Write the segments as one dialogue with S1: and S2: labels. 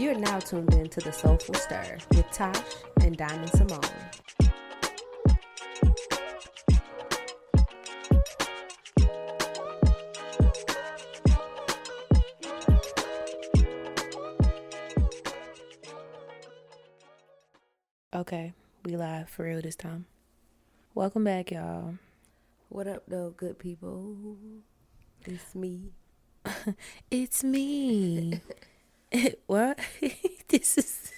S1: You're now tuned in to the Soulful Stir with Tash and Symoné. Okay, we live for real this time. Welcome back, y'all.
S2: What up, though, good people? It's me.
S1: It's me. What? This is...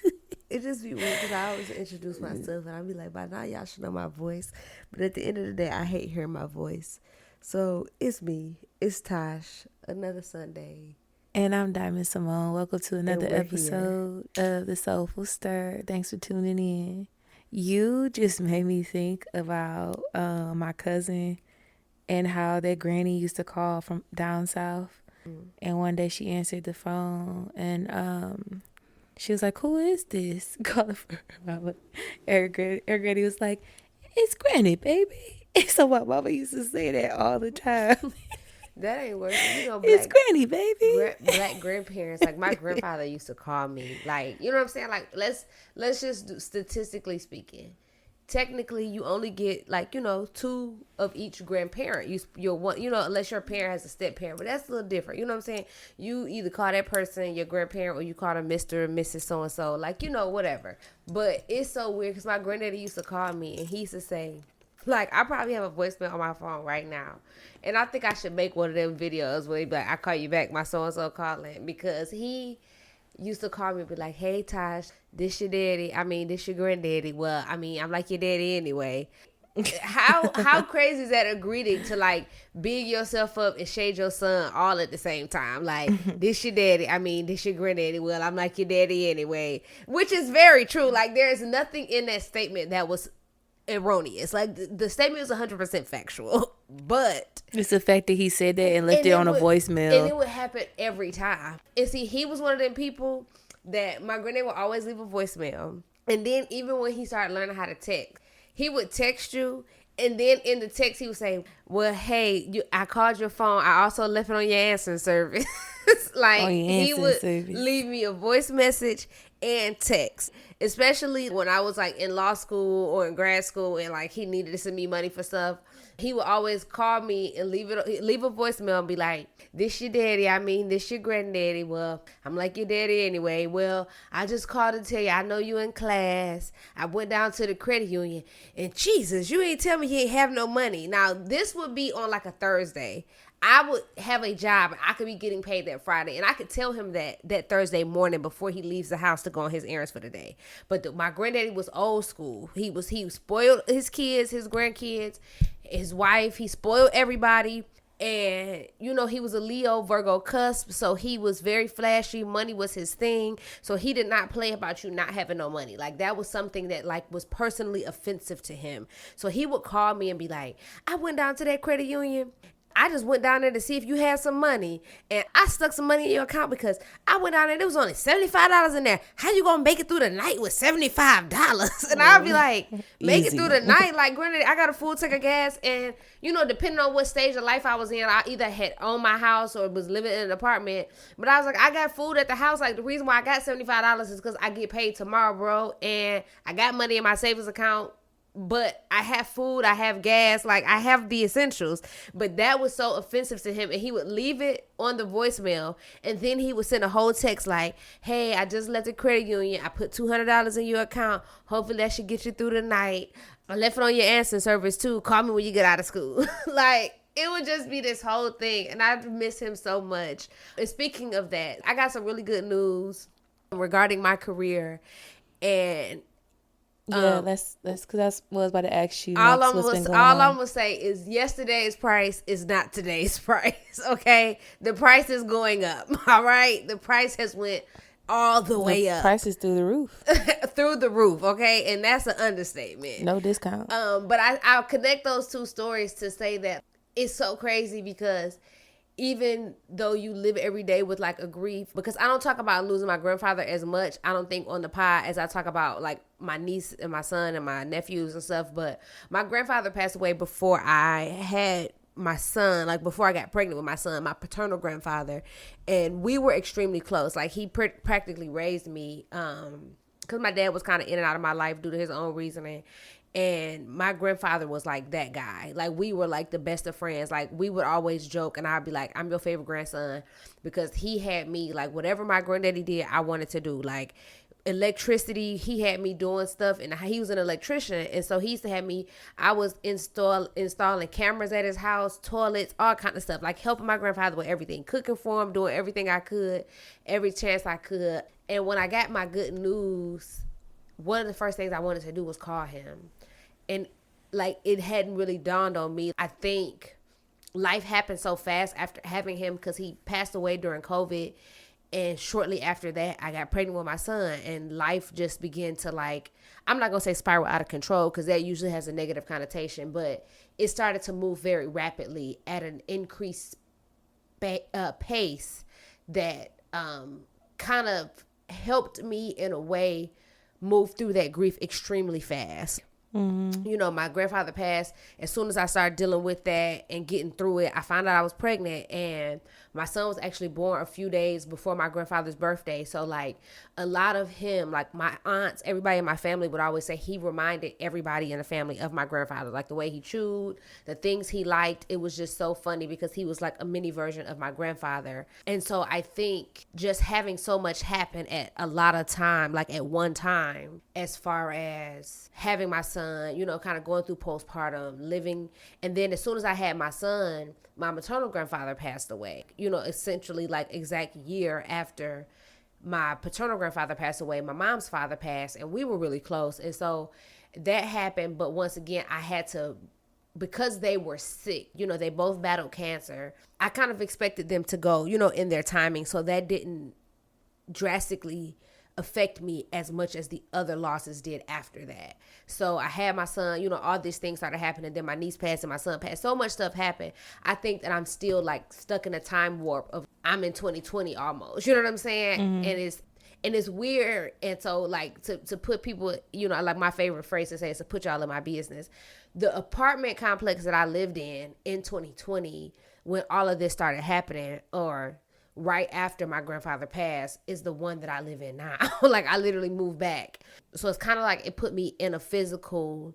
S2: It just be weird because I always introduce myself and I be like, by now y'all should know my voice. But at the end of the day, I hate hearing my voice. So it's me. It's Tash. Another Sunday.
S1: And I'm Symoné. Welcome to another episode of the Soulful Stir. Thanks for tuning in. You just made me think about my cousin and how that granny used to call from down south. And one day she answered the phone and she was like, "Who is this?" Calling for her mama. Her granny was like, "It's Granny, baby." And so my mama used to say that all the time.
S2: That ain't working. You know,
S1: it's Granny, baby.
S2: Black grandparents, like my grandfather used to call me, like, you know what I'm saying? Like, let's just do, statistically speaking, technically you only get, like, you know, two of each grandparent. You're one, you know, unless your parent has a step parent, but that's a little different. You know what I'm saying? You either call that person your grandparent or you call them Mr. and Mrs. So and so, like, you know, whatever. But it's so weird because my granddaddy used to call me and he used to say, like, I probably have a voicemail on my phone right now. And I think I should make one of them videos where he be like, "I call you back, my so-and-so calling." Because he used to call me and be like, "Hey, Tash, this your daddy. I mean, this your granddaddy. Well, I mean, I'm like your daddy anyway." How crazy is that, a greeting to, like, big yourself up and shade your son all at the same time? Like, this your daddy. I mean, this your granddaddy. Well, I'm like your daddy anyway. Which is very true. Like, there is nothing in that statement that was erroneous. Like, the statement is 100% factual, but
S1: it's the fact that he said that and left it on a voicemail,
S2: and it would happen every time. And see, he was one of them people that my granddad would always leave a voicemail, and then even when he started learning how to text, he would text you, and then in the text he would say, "Well, hey, I called your phone. I also left it on your answering service." Like, he would leave me a voice message and text, especially when I was, like, in law school or in grad school and, like, he needed to send me money for stuff. He would always call me and leave a voicemail and be like, "This your daddy. I mean, this your granddaddy. Well, I'm like your daddy anyway. Well, I just called to tell you, I know you in class. I went down to the credit union and Jesus, you ain't tell me you ain't have no money." Now, this would be on, like, a Thursday. I would have a job and I could be getting paid that Friday, and I could tell him that Thursday morning before he leaves the house to go on his errands for the day. But my granddaddy was old school. He spoiled his kids, his grandkids, his wife. He spoiled everybody. And, you know, he was a Leo Virgo cusp, so he was very flashy. Money was his thing. So he did not play about you not having no money. Like, that was something that, like, was personally offensive to him. So he would call me and be like, "I went down to that credit union. I just went down there to see if you had some money, and I stuck some money in your account because I went down there, there was only $75 in there. How you gonna make it through the night with $75? And I'd be like, make it through the night? Like, granted, I got a full tank of gas, and, you know, depending on what stage of life I was in, I either had owned my house or was living in an apartment. But I was like, I got food at the house. Like, the reason why I got $75 is because I get paid tomorrow, bro, and I got money in my savings account. But I have food, I have gas, like, I have the essentials. But that was so offensive to him, and he would leave it on the voicemail, and then he would send a whole text like, "Hey, I just left the credit union. I put $200 in your account. Hopefully that should get you through the night. I left it on your answering service too. Call me when you get out of school." Like, it would just be this whole thing, and I miss him so much. And speaking of that, I got some really good news regarding my career, and
S1: yeah, that's because that's what I was about to ask you.
S2: All I'm gonna say is yesterday's price is not today's price. Okay, the price is going up. All right, the price has went all the way up.
S1: Price is through the roof.
S2: Through the roof. Okay, and that's an understatement.
S1: No discount.
S2: But I'll connect those two stories to say that it's so crazy because even though you live every day with, like, a grief, because I don't talk about losing my grandfather as much, I don't think, on the pod as I talk about, like, my niece and my son and my nephews and stuff. But my grandfather passed away before I had my son, like before I got pregnant with my son, my paternal grandfather, and we were extremely close. Like he practically raised me, because my dad was kind of in and out of my life due to his own reasoning. And my grandfather was like that guy. Like we were like the best of friends. Like we would always joke, and I'd be like, I'm your favorite grandson, because he had me like whatever my granddaddy did, I wanted to do. Like electricity, he had me doing stuff, and he was an electrician, and so he used to have me, I was installing cameras at his house, toilets, all kind of stuff, like helping my grandfather with everything, cooking for him, doing everything I could, every chance I could. And when I got my good news, one of the first things I wanted to do was call him. And like it hadn't really dawned on me. I think life happened so fast after having him, because he passed away during COVID. And shortly after that, I got pregnant with my son, and life just began to, like, I'm not going to say spiral out of control, because that usually has a negative connotation, but it started to move very rapidly at an increased pace that kind of helped me in a way move through that grief extremely fast. Mm-hmm. You know, my grandfather passed. As soon as I started dealing with that and getting through it, I found out I was pregnant, and my son was actually born a few days before my grandfather's birthday. So like a lot of him, like my aunts, everybody in my family would always say he reminded everybody in the family of my grandfather, like the way he chewed, the things he liked. It was just so funny because he was like a mini version of my grandfather. And so I think just having so much happen at a lot of time, like at one time, as far as having my son, you know, kind of going through postpartum, living. And then as soon as I had my son, my maternal grandfather passed away, you know, essentially like exact year after my paternal grandfather passed away, my mom's father passed, and we were really close. And so that happened. But once again, I had to, because they were sick, you know, they both battled cancer. I kind of expected them to go, you know, in their timing. So that didn't drastically affect me as much as the other losses did after that. So I had my son, you know, all these things started happening. Then my niece passed and my son passed. So much stuff happened. I think that I'm still like stuck in a time warp of I'm in 2020 almost. You know what I'm saying? Mm-hmm. And it's weird. And so like to put people, you know, like my favorite phrase to say is to put y'all in my business. The apartment complex that I lived in 2020, when all of this started happening, or right after my grandfather passed, is the one that I live in now. Like I literally moved back. So it's kind of like it put me in a physical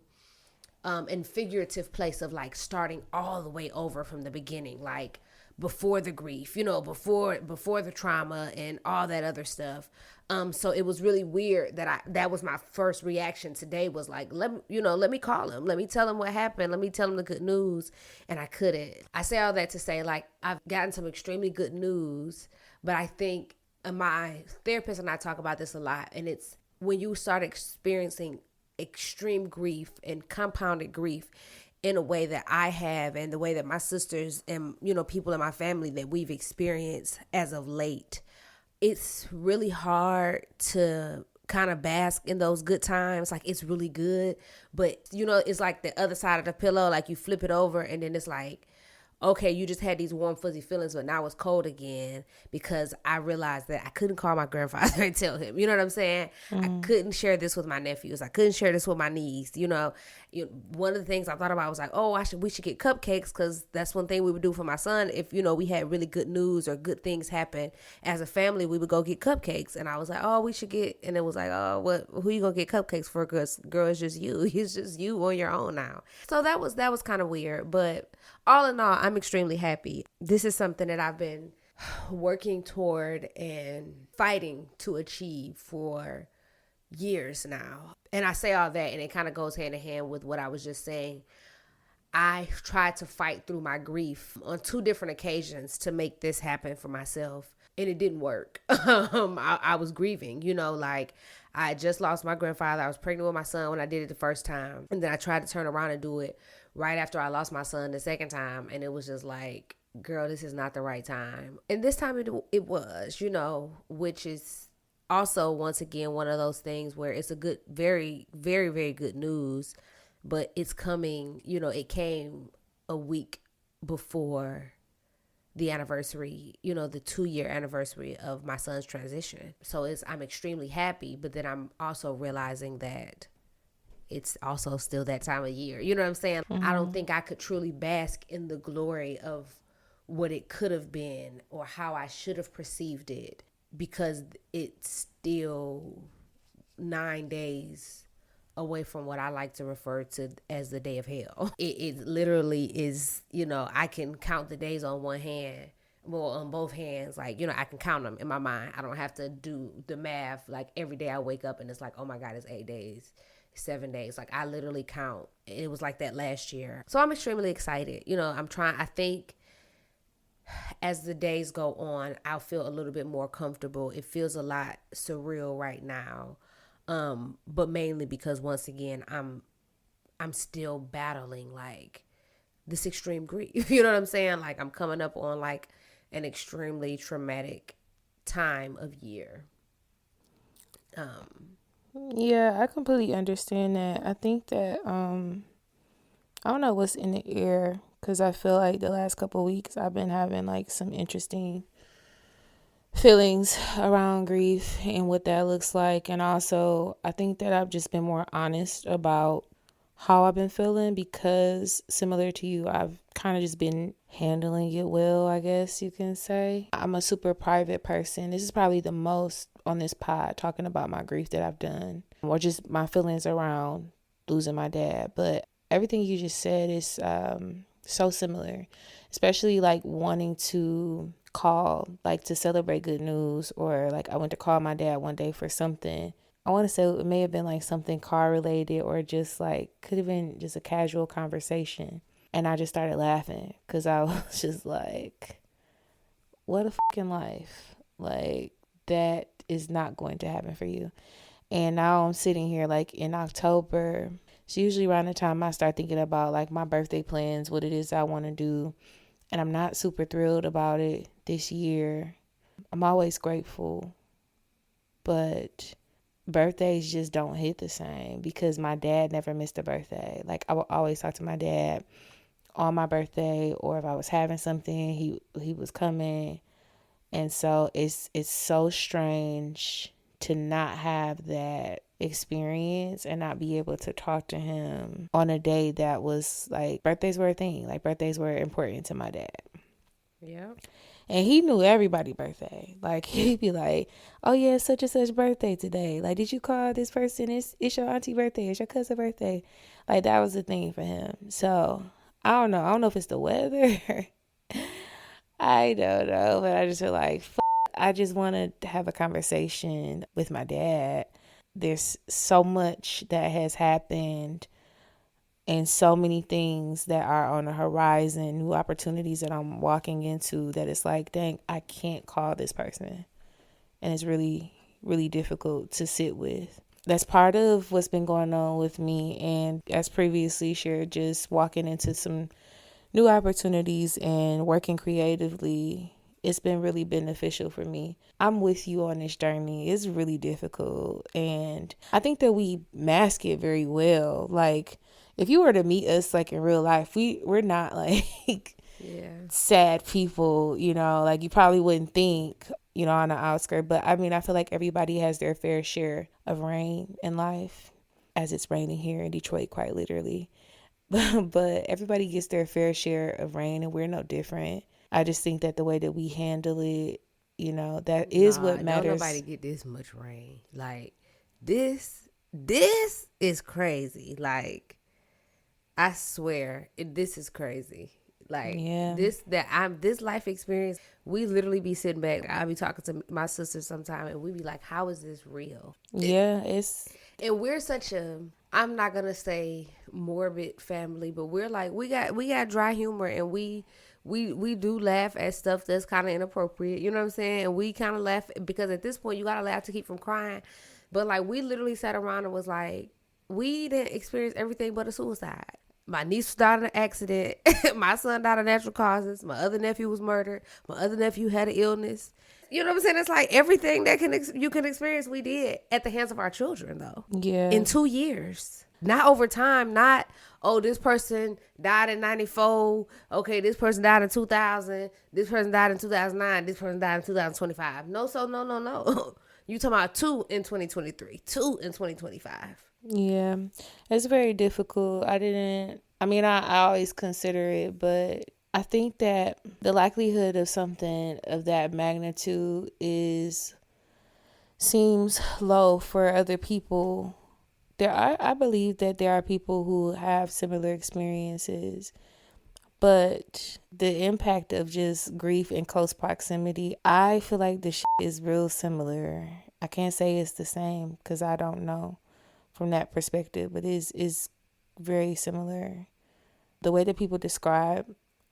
S2: and figurative place of like starting all the way over from the beginning, like before the grief, you know, before the trauma and all that other stuff. So it was really weird that was my first reaction today, was like, let me call him. Let me tell him what happened. Let me tell him the good news. And I couldn't. I say all that to say, like, I've gotten some extremely good news, but I think my therapist and I talk about this a lot. And it's when you start experiencing extreme grief and compounded grief in a way that I have, and the way that my sisters and, you know, people in my family that we've experienced as of late, it's really hard to kind of bask in those good times. Like it's really good, but you know, it's like the other side of the pillow, like you flip it over and then it's like, okay, you just had these warm, fuzzy feelings, but now it's cold again, because I realized that I couldn't call my grandfather and tell him, you know what I'm saying? I couldn't share this with my nephews. I couldn't share this with my niece. You know, one of the things I thought about was like, oh, we should get cupcakes, because that's one thing we would do for my son. If, you know, we had really good news or good things happen as a family, we would go get cupcakes. And I was like, oh, we should get, and it was like, oh, who you gonna get cupcakes for? Because girl, it's just you. It's just you on your own now. So that was kind of weird, but all in all, I'm extremely happy. This is something that I've been working toward and fighting to achieve for years now. And I say all that, and it kind of goes hand in hand with what I was just saying. I tried to fight through my grief on 2 different occasions to make this happen for myself, and it didn't work. I was grieving, you know, like I just lost my grandfather. I was pregnant with my son when I did it the first time, and then I tried to turn around and do it right after I lost my son the second time, and it was just like, girl, this is not the right time. And this time it was, you know, which is also, once again, one of those things where it's a good, very, very, very good news, but it's coming, you know, it came a week before the anniversary, you know, the 2-year anniversary of my son's transition. So I'm extremely happy, but then I'm also realizing that it's also still that time of year. You know what I'm saying? I don't think I could truly bask in the glory of what it could have been or how I should have perceived it, because it's still 9 days away from what I like to refer to as the day of hell. It literally is, I can count the days on one hand, well, on both hands. Like, I can count them in my mind. I don't have to do the math. Like, every day I wake up and it's like, oh my God, it's 8 days, 7 days. Like, I literally count. It was like that last year. So I'm extremely excited. I think as the days go on, I'll feel a little bit more comfortable. It feels a lot surreal right now. But mainly because, once again, I'm still battling like this extreme grief. You know what I'm saying? Like, I'm coming up on like an extremely traumatic time of year.
S1: Yeah, I completely understand that. I think that I don't know what's in the air, because I feel like the last couple of weeks I've been having like some interesting feelings around grief and what that looks like. And also, I think that I've just been more honest about how I've been feeling, because similar to you, I've kind of just been handling it well, I guess you can say. I'm a super private person. This is probably the most on this pod talking about my grief that I've done, or just my feelings around losing my dad. But everything you just said is so similar, especially like wanting to call, like to celebrate good news, or like I went to call my dad one day for something. I want to say it may have been like something car related, or just like could have been just a casual conversation. And I just started laughing because I was just like, what a fucking life. Like, that is not going to happen for you. And now I'm sitting here like in October. It's usually around the time I start thinking about like my birthday plans, what it is I want to do. And I'm not super thrilled about it this year. I'm always grateful, but birthdays just don't hit the same, because my dad never missed a birthday. Like, I would always talk to my dad on my birthday, or if I was having something, he was coming. And so it's so strange to not have that experience and not be able to talk to him on a day that was like, birthdays were a thing. Like, birthdays were important to my dad.
S2: Yeah.
S1: And he knew everybody's birthday. Like, he'd be like, oh yeah, it's such and such birthday today. Like, did you call this person? It's your auntie birthday. It's your cousin birthday. Like, that was the thing for him. So I don't know. I don't know if it's the weather. I don't know. But I just feel like, I just want to have a conversation with my dad. There's so much that has happened, and so many things that are on the horizon, new opportunities that I'm walking into, that it's like, dang, I can't call this person. And it's really, really difficult to sit with. That's part of what's been going on with me. And as previously shared, just walking into some new opportunities and working creatively, it's been really beneficial for me. I'm with you on this journey. It's really difficult. And I think that we mask it very well. Like, if you were to meet us like in real life, we're not like sad people, like you probably wouldn't think, on the outskirts. But I mean, I feel like everybody has their fair share of rain in life, as it's raining here in Detroit, quite literally. But everybody gets their fair share of rain, and we're no different. I just think that the way that we handle it, that is what matters.
S2: Don't nobody get this much rain. Like, this is crazy. Like, I swear, this is crazy. Like, this life experience, we literally be sitting back. I'll be talking to my sister sometime, and we be like, how is this real?
S1: Yeah,
S2: and we're such a, I'm not gonna say morbid family, but we're like, we got dry humor, and we do laugh at stuff that's kind of inappropriate. You know what I'm saying? And we kind of laugh because at this point you gotta laugh to keep from crying. But like, we literally sat around and was like, we didn't experience everything but a suicide. My niece died in an accident. My son died of natural causes. My other nephew was murdered. My other nephew had an illness. You know what I'm saying? It's like everything that you can experience, we did at the hands of our children, though.
S1: Yeah.
S2: In 2 years. Not over time. Not, oh, this person died in 94. Okay, this person died in 2000. This person died in 2009. This person died in 2025. No. You talking about 2 in 2023. 2 in 2025.
S1: Yeah, it's very difficult. I always consider it, but I think that the likelihood of something of that magnitude seems low for other people. I believe that there are people who have similar experiences, but the impact of just grief in close proximity, I feel like the shit is real similar. I can't say it's the same because I don't know from that perspective, but is very similar. The way that people describe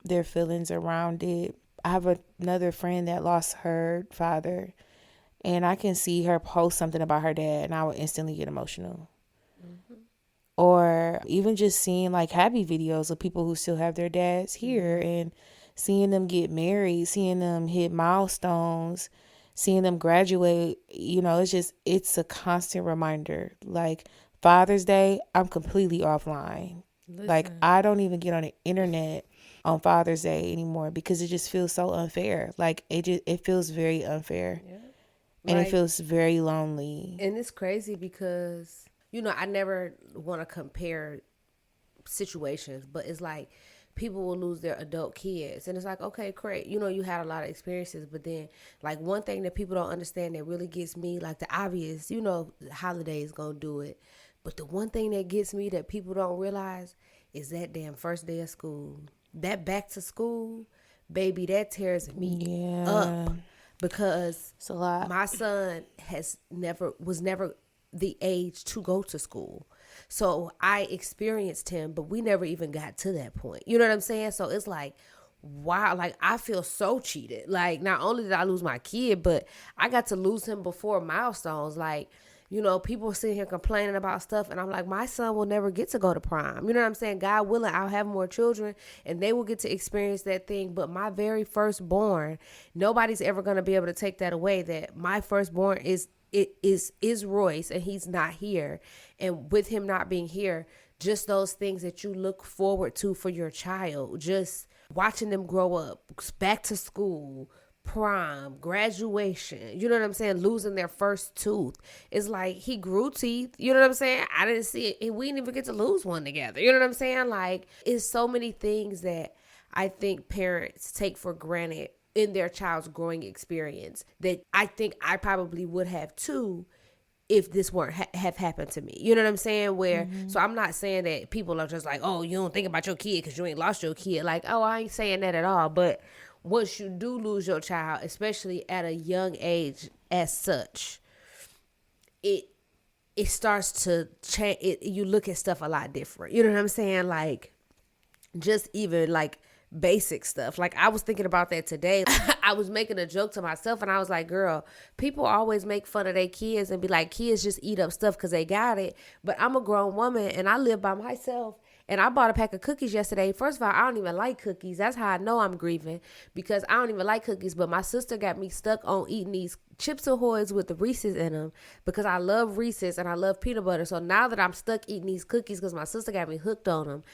S1: their feelings around it. I have another friend that lost her father, and I can see her post something about her dad, and I would instantly get emotional.
S2: Mm-hmm.
S1: Or even just seeing like happy videos of people who still have their dads here, and seeing them get married, seeing them hit milestones, seeing them graduate. It's a constant reminder. Like Father's Day, I'm completely offline. Like
S2: Listen.
S1: I don't even get on the internet on Father's Day anymore because it just feels so unfair. Like it feels very unfair,
S2: Yeah.
S1: and it
S2: Like,
S1: feels very lonely.
S2: and it's crazy because, I never want to compare situations, but it's like people will lose their adult kids. And it's like, okay, great. You had a lot of experiences, but then, like, one thing that people don't understand that really gets me, like, the obvious, holidays gonna do it. But the one thing that gets me that people don't realize is that damn first day of school. That back to school, baby, that tears me
S1: Yeah,
S2: up because
S1: it's a lot.
S2: my son was never the age to go to school. So I experienced him, but we never even got to that point. You know what I'm saying? So it's like, wow, like I feel so cheated. Like not only did I lose my kid, but I got to lose him before milestones. Like, people sitting here complaining about stuff, and I'm like, my son will never get to go to prime. You know what I'm saying? God willing, I'll have more children, and they will get to experience that thing. But my very firstborn, nobody's ever gonna be able to take that away. That my firstborn is Royce, and he's not here. And with him not being here, just those things that you look forward to for your child, just watching them grow up, back to school, prom, graduation, you know what I'm saying, losing their first tooth. It's like he grew teeth, you know what I'm saying? I didn't see it, and we didn't even get to lose one together. You know what I'm saying? Like, it's so many things that I think parents take for granted in their child's growing experience that I think I probably would have too if this weren't have happened to me. You know what I'm saying? So I'm not saying that people are just like, oh, you don't think about your kid because you ain't lost your kid. Like, oh, I ain't saying that at all. But once you do lose your child, especially at a young age as such, it it starts to change. You look at stuff a lot different. You know what I'm saying? Like, just even like basic stuff. Like, I was thinking about that today. I was making a joke to myself, and I was like, girl, people always make fun of their kids and be like, kids just eat up stuff because they got it. But I'm a grown woman and I live by myself. And I bought a pack of cookies yesterday. First of all, I don't even like cookies. That's how I know I'm grieving, because I don't even like cookies. But my sister got me stuck on eating these Chips Ahoy's with the Reese's in them because I love Reese's and I love peanut butter. So now that I'm stuck eating these cookies because my sister got me hooked on them,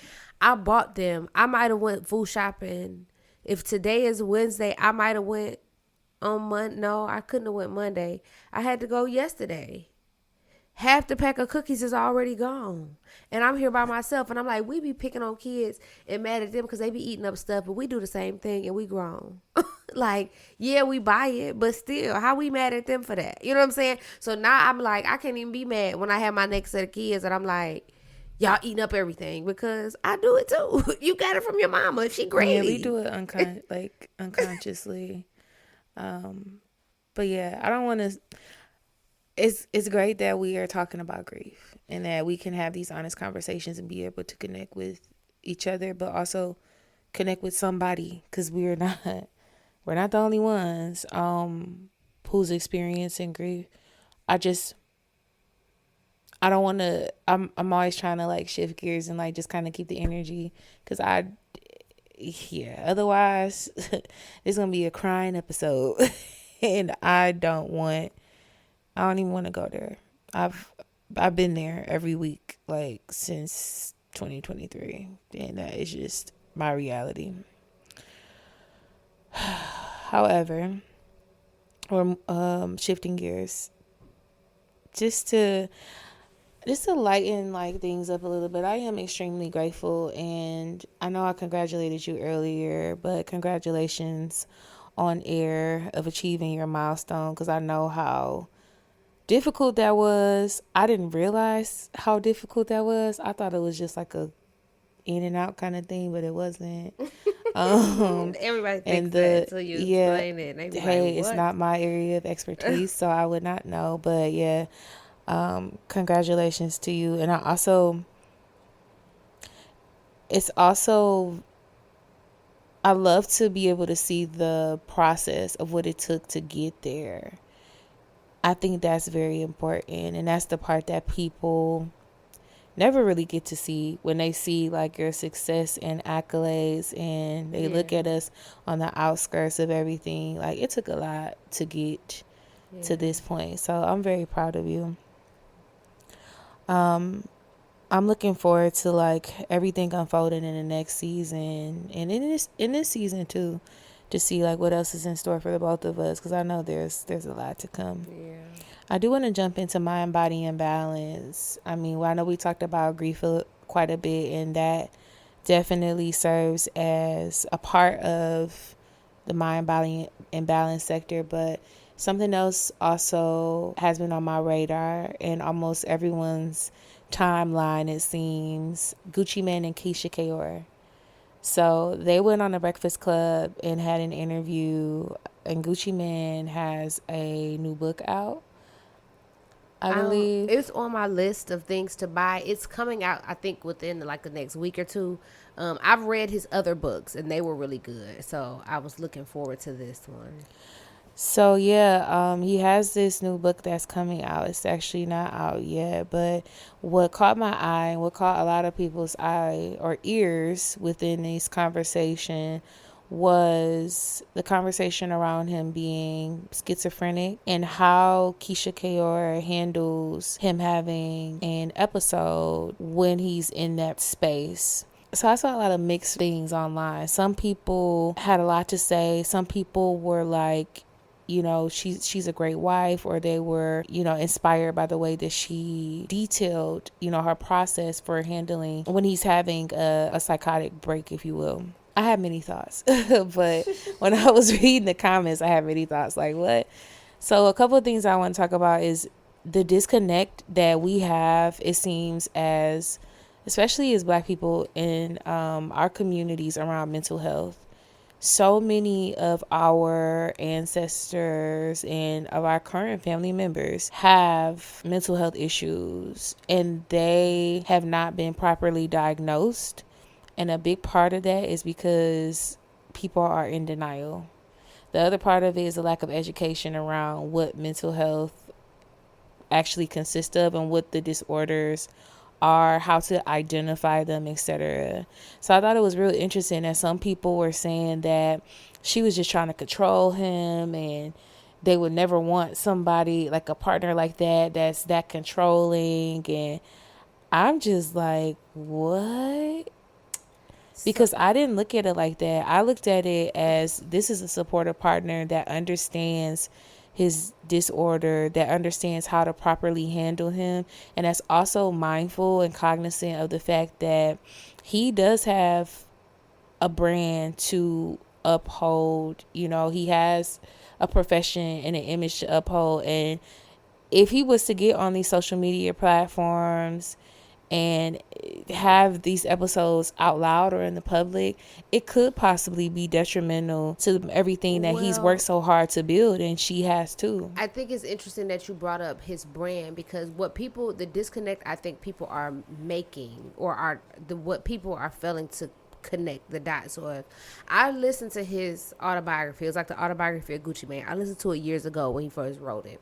S2: I bought them. I might have went food shopping. If today is Wednesday, I might have went on Monday. No, I couldn't have went Monday. I had to go yesterday. Half the pack of cookies is already gone. And I'm here by myself. And I'm like, we be picking on kids and mad at them because they be eating up stuff. But we do the same thing and we grown. Like, yeah, we buy it. But still, how we mad at them for that? You know what I'm saying? So now I'm like, I can't even be mad when I have my next set of kids. And I'm like, y'all eating up everything, because I do it too. You got it from your mama. She
S1: Yeah, we
S2: greedy.
S1: do it unconsciously. But yeah, I don't want to. It's great that we are talking about grief and that we can have these honest conversations and be able to connect with each other, but also connect with somebody, because we're not the only ones who's experiencing grief. I don't want to. I'm always trying to like shift gears and like just kind of keep the energy, because yeah, otherwise it's gonna be a crying episode, and I don't even want to go there. I've been there every week like since 2023, and that is just my reality. However, we're shifting gears just to just to lighten like things up a little bit, I am extremely grateful, and I know I congratulated you earlier, but congratulations on air of achieving your milestone, because I know how difficult that was. I didn't realize how difficult that was. I thought it was just like a in and out kind of thing, but it wasn't.
S2: Everybody thinks
S1: And
S2: that
S1: the
S2: until you
S1: yeah,
S2: explain it. They be
S1: hey,
S2: like,
S1: it's
S2: what?
S1: not my area of expertise, so I would not know. But yeah, congratulations to you. And it's also, I love to be able to see the process of what it took to get there. I think that's very important, and that's the part that people never really get to see when they see like your success and accolades, and they look at us on the outskirts of everything. Like, it took a lot to get to this point, so I'm very proud of you. I'm looking forward to like everything unfolding in the next season, and in this season too, to see like what else is in store for the both of us, because I know there's a lot to come. I do want to jump into mind, body, and balance. I mean, well, I know we talked about grief quite a bit, and that definitely serves as a part of the mind, body, and balance sector. But something else also has been on my radar and almost everyone's timeline, it seems. Gucci Mane and Keyshia Ka'Oir. So they went on the Breakfast Club and had an interview, and Gucci Mane has a new book out, I believe.
S2: It's on my list of things to buy. It's coming out, I think, within like the next week or two. I've read his other books and they were really good, so I was looking forward to this one.
S1: So yeah, he has this new book that's coming out. It's actually not out yet, but what caught my eye and what caught a lot of people's eye or ears within this conversation was the conversation around him being schizophrenic and how Keyshia Ka'Oir handles him having an episode when he's in that space. So I saw a lot of mixed things online. Some people had a lot to say. Some people were like, she's a great wife, or they were, inspired by the way that she detailed, her process for handling when he's having a psychotic break, if you will. I had many thoughts, but when I was reading the comments, I had many thoughts like, what? So a couple of things I want to talk about is the disconnect that we have, it seems, especially as Black people in our communities around mental health. So many of our ancestors and of our current family members have mental health issues, and they have not been properly diagnosed. And a big part of that is because people are in denial. The other part of it is a lack of education around what mental health actually consists of and what the disorders are, how to identify them, etc. So I thought it was really interesting that some people were saying that she was just trying to control him, and they would never want somebody like a partner like that's that controlling. And I'm just like, what? Because I didn't look at it like that. I looked at it as this is a supportive partner that understands his disorder, that understands how to properly handle him, and that's also mindful and cognizant of the fact that he does have a brand to uphold. He has a profession and an image to uphold, and if he was to get on these social media platforms and have these episodes out loud or in the public, it could possibly be detrimental to everything that he's worked so hard to build, and she has too.
S2: I think it's interesting that you brought up his brand, because the disconnect I think people are making, or what people are failing to connect the dots. Or I listened to his autobiography. It was like the autobiography of Gucci Mane. I listened to it years ago when he first wrote it.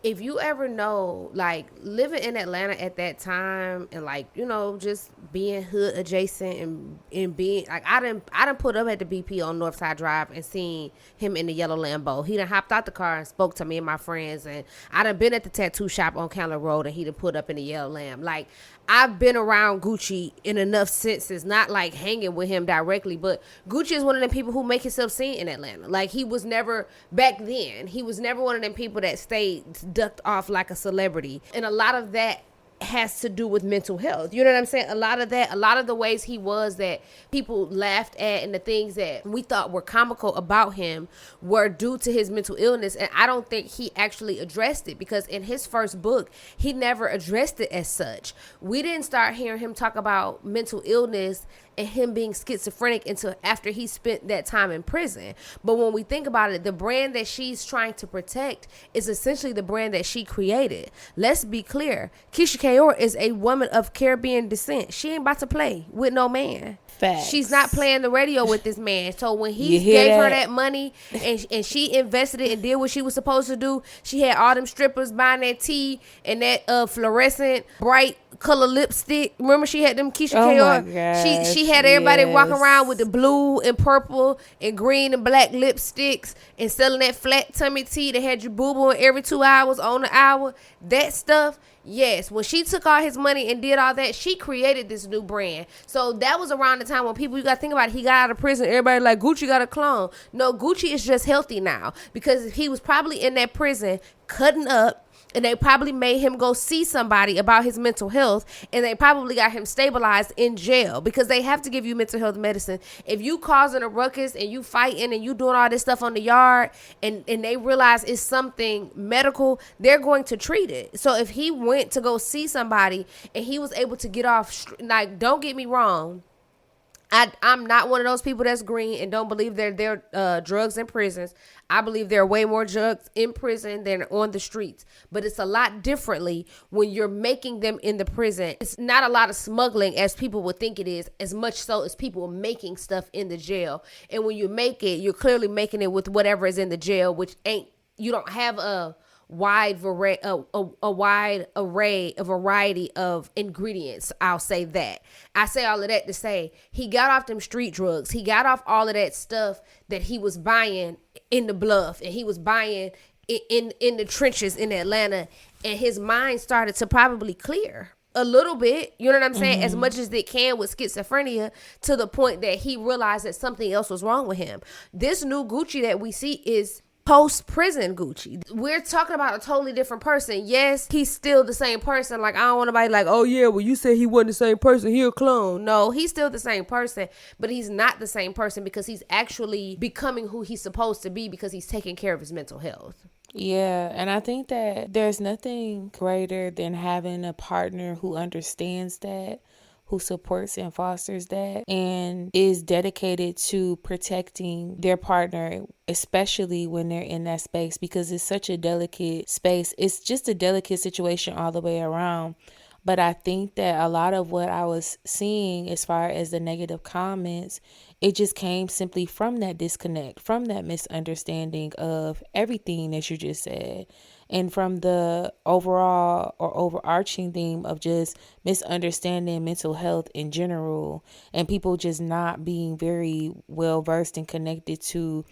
S2: If you ever know, like, living in Atlanta at that time, and like, just being hood adjacent, and being like, I done put up at the BP on Northside Drive and seen him in the yellow Lambo. He done hopped out the car and spoke to me and my friends, and I done been at the tattoo shop on Counter Road, and he done put up in the yellow Lamb. Like, I've been around Gucci in enough senses, not like hanging with him directly, but Gucci is one of them people who make himself seen in Atlanta. Like, he was never, back then, he was never one of them people that stayed ducked off like a celebrity. And a lot of that has to do with mental health. You know what I'm saying? A lot of the ways he was that people laughed at and the things that we thought were comical about him were due to his mental illness. And I don't think he actually addressed it, because in his first book, he never addressed it as such. We didn't start hearing him talk about mental illness and him being schizophrenic until after he spent that time in prison. But when we think about it, the brand that she's trying to protect is essentially the brand that she created. Let's be clear. Keyshia Ka'Oir is a woman of Caribbean descent. She ain't about to play with no man.
S1: Facts.
S2: She's not playing the radio with this man. So when he gave her that money and she invested it and did what she was supposed to do, she had all them strippers buying that tea and that fluorescent bright color lipstick. Remember, she had them Keyshia Ka'Oir. She had everybody walk around with the blue and purple and green and black lipsticks and selling that flat tummy tea that had you boo-booing every 2 hours on the hour. That stuff. Yes, when she took all his money and did all that, she created this new brand. So that was around the time when people, you got to think about it, he got out of prison. Everybody like, Gucci got a clone. No, Gucci is just healthy now, because he was probably in that prison cutting up, and they probably made him go see somebody about his mental health, and they probably got him stabilized in jail, because they have to give you mental health medicine. If you causing a ruckus and you fighting and you doing all this stuff on the yard, and they realize it's something medical, they're going to treat it. So if he went to go see somebody and he was able to get off, like, don't get me wrong, I'm not one of those people that's green and don't believe there are drugs in prisons. I believe there are way more drugs in prison than on the streets. But it's a lot differently when you're making them in the prison. It's not a lot of smuggling as people would think it is, as much so as people making stuff in the jail. And when you make it, you're clearly making it with whatever is in the jail, which you don't have a wide variety of ingredients. I'll say that. I say all of that to say he got off them street drugs. He got off all of that stuff that he was buying in the bluff, and he was buying in the trenches in Atlanta, and his mind started to probably clear a little bit, you know what I'm saying, as much as it can with schizophrenia, to the point that he realized that something else was wrong with him. This new Gucci that we see is post-prison Gucci. We're talking about a totally different person. Yes, he's still the same person. Like, I don't want nobody like, oh yeah, well, you said he wasn't the same person, he a clone. No, he's still the same person, but he's not the same person, because he's actually becoming who he's supposed to be, because he's taking care of his mental health.
S1: Yeah, and I think that there's nothing greater than having a partner who understands that, who supports and fosters that, and is dedicated to protecting their partner, especially when they're in that space, because it's such a delicate space. It's just a delicate situation all the way around. But I think that a lot of what I was seeing as far as the negative comments, it just came simply from that disconnect, from that misunderstanding of everything that you just said, and from the overall or overarching theme of just misunderstanding mental health in general, and people just not being very well versed and connected to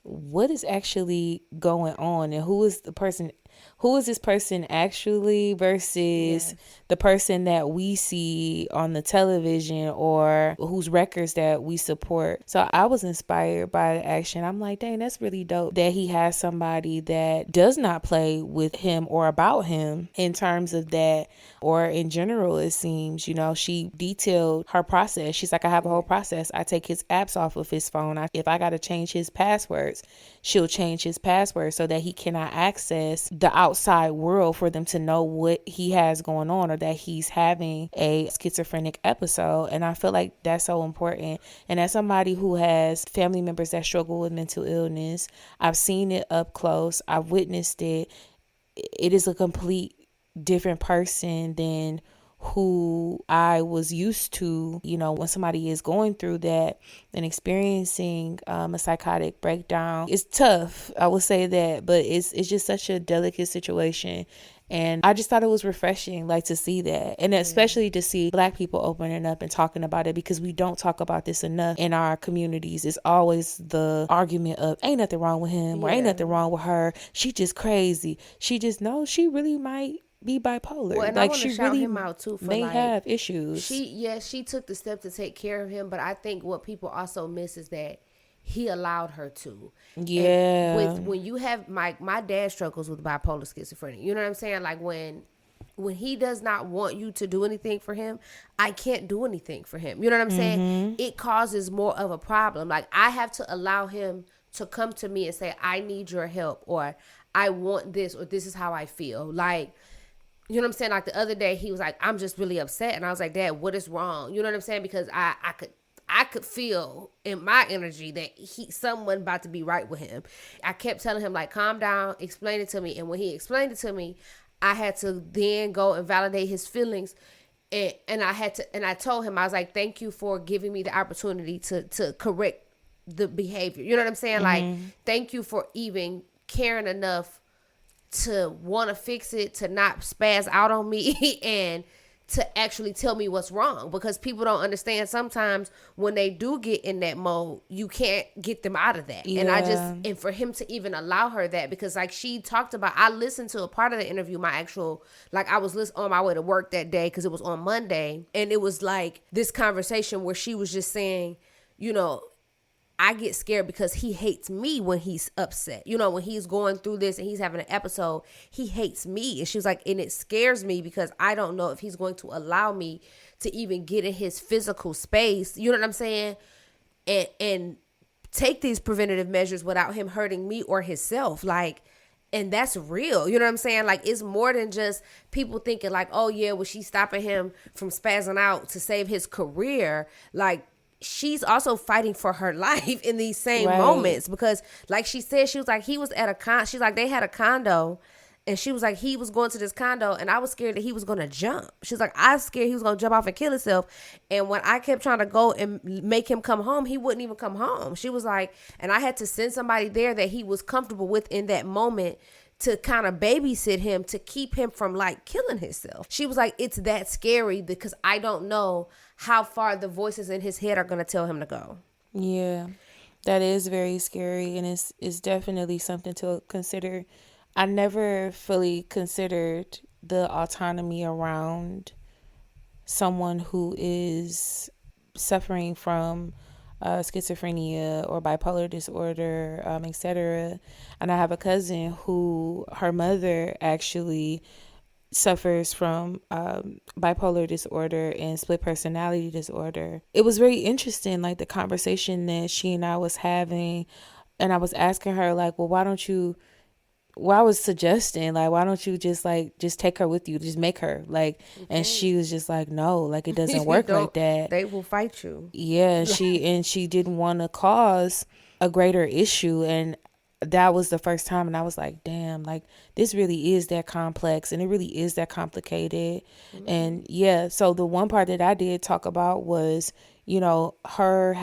S1: what is actually going on, and who is this person actually versus the person that we see on the television or whose records that we support. So I was inspired by the action. I'm like, dang, that's really dope that he has somebody that does not play with him or about him in terms of that, or in general. It seems, she detailed her process. She's like, I have a whole process. I take his apps off of his phone. If I got to change his passwords, she'll change his password so that he cannot access the outside world for them to know what he has going on, or that he's having a schizophrenic episode. And I feel like that's so important. And as somebody who has family members that struggle with mental illness, I've seen it up close. I've witnessed it. It is a complete different person than who I was used to. When somebody is going through that and experiencing a psychotic breakdown, it's tough, I will say that, but it's just such a delicate situation. And I just thought it was refreshing, like, to see that, and especially to see Black people opening up and talking about it, because we don't talk about this enough in our communities. It's always the argument of ain't nothing wrong with him, or ain't nothing wrong with her. She just crazy. She really might be bipolar.
S2: Well, and
S1: like,
S2: I want to shout him out too, for
S1: may have issues.
S2: She took the step to take care of him, but I think what people also miss is that he allowed her to.
S1: Yeah.
S2: When you have my dad struggles with bipolar schizophrenia. You know what I'm saying? Like, when when he does not want you to do anything for him, I can't do anything for him. You know what I'm saying? It causes more of a problem. Like, I have to allow him to come to me and say, I need your help, or I want this, or this is how I feel. Like, you know what I'm saying? Like, the other day he was like, I'm just really upset. And I was like, Dad, what is wrong? You know what I'm saying? Because I could feel in my energy that someone about to be right with him. I kept telling him, like, calm down, explain it to me. And when he explained it to me, I had to then go and validate his feelings. And I told him, I was like, thank you for giving me the opportunity to correct the behavior. You know what I'm saying? Like, thank you for even caring enough to want to fix it, to not spaz out on me and to actually tell me what's wrong, because people don't understand sometimes when they do get in that mode, you can't get them out of that. Yeah. And for him to even allow her that, because like she talked about, I listened to a part of the interview, I was listening on my way to work that day because it was on Monday, and it was like this conversation where she was just saying, you know, I get scared because he hates me when he's upset. You know, when he's going through this and he's having an episode, he hates me. And she was like, and it scares me because I don't know if he's going to allow me to even get in his physical space. You know what I'm saying? And take these preventative measures without him hurting me or himself. Like, and that's real. You know what I'm saying? Like, it's more than just people thinking like, oh yeah, well, she's stopping him from spazzing out to save his career. Like, she's also fighting for her life in these same moments, because like she said, she was like, he was at she's like, they had a condo, and she was like, he was going to this condo, and I was scared that he was going to jump. She's like, I was scared he was going to jump off and kill himself. And when I kept trying to go and make him come home, he wouldn't even come home. She was like, and I had to send somebody there that he was comfortable with in that moment to kind of babysit him, to keep him from like killing himself. She was like, it's that scary because I don't know how far the voices in his head are going to tell him to go.
S1: Yeah, that is very scary, and it's definitely something to consider. I never fully considered the autonomy around someone who is suffering from schizophrenia or bipolar disorder, etc. And I have a cousin who, her mother actually suffers from bipolar disorder and split personality disorder. It was very interesting, like the conversation that she and I was having, and I was asking her like, well, I was suggesting, like, why don't you just take her with you, just make her like, okay. And she was just like, no, like, it doesn't work like that.
S2: They will fight you.
S1: Yeah, she didn't want to cause a greater issue, and that was the first time, and I was like, damn, like, this really is that complex, and it really is that complicated. Mm-hmm. And yeah, so the one part that I did talk about was, you know, her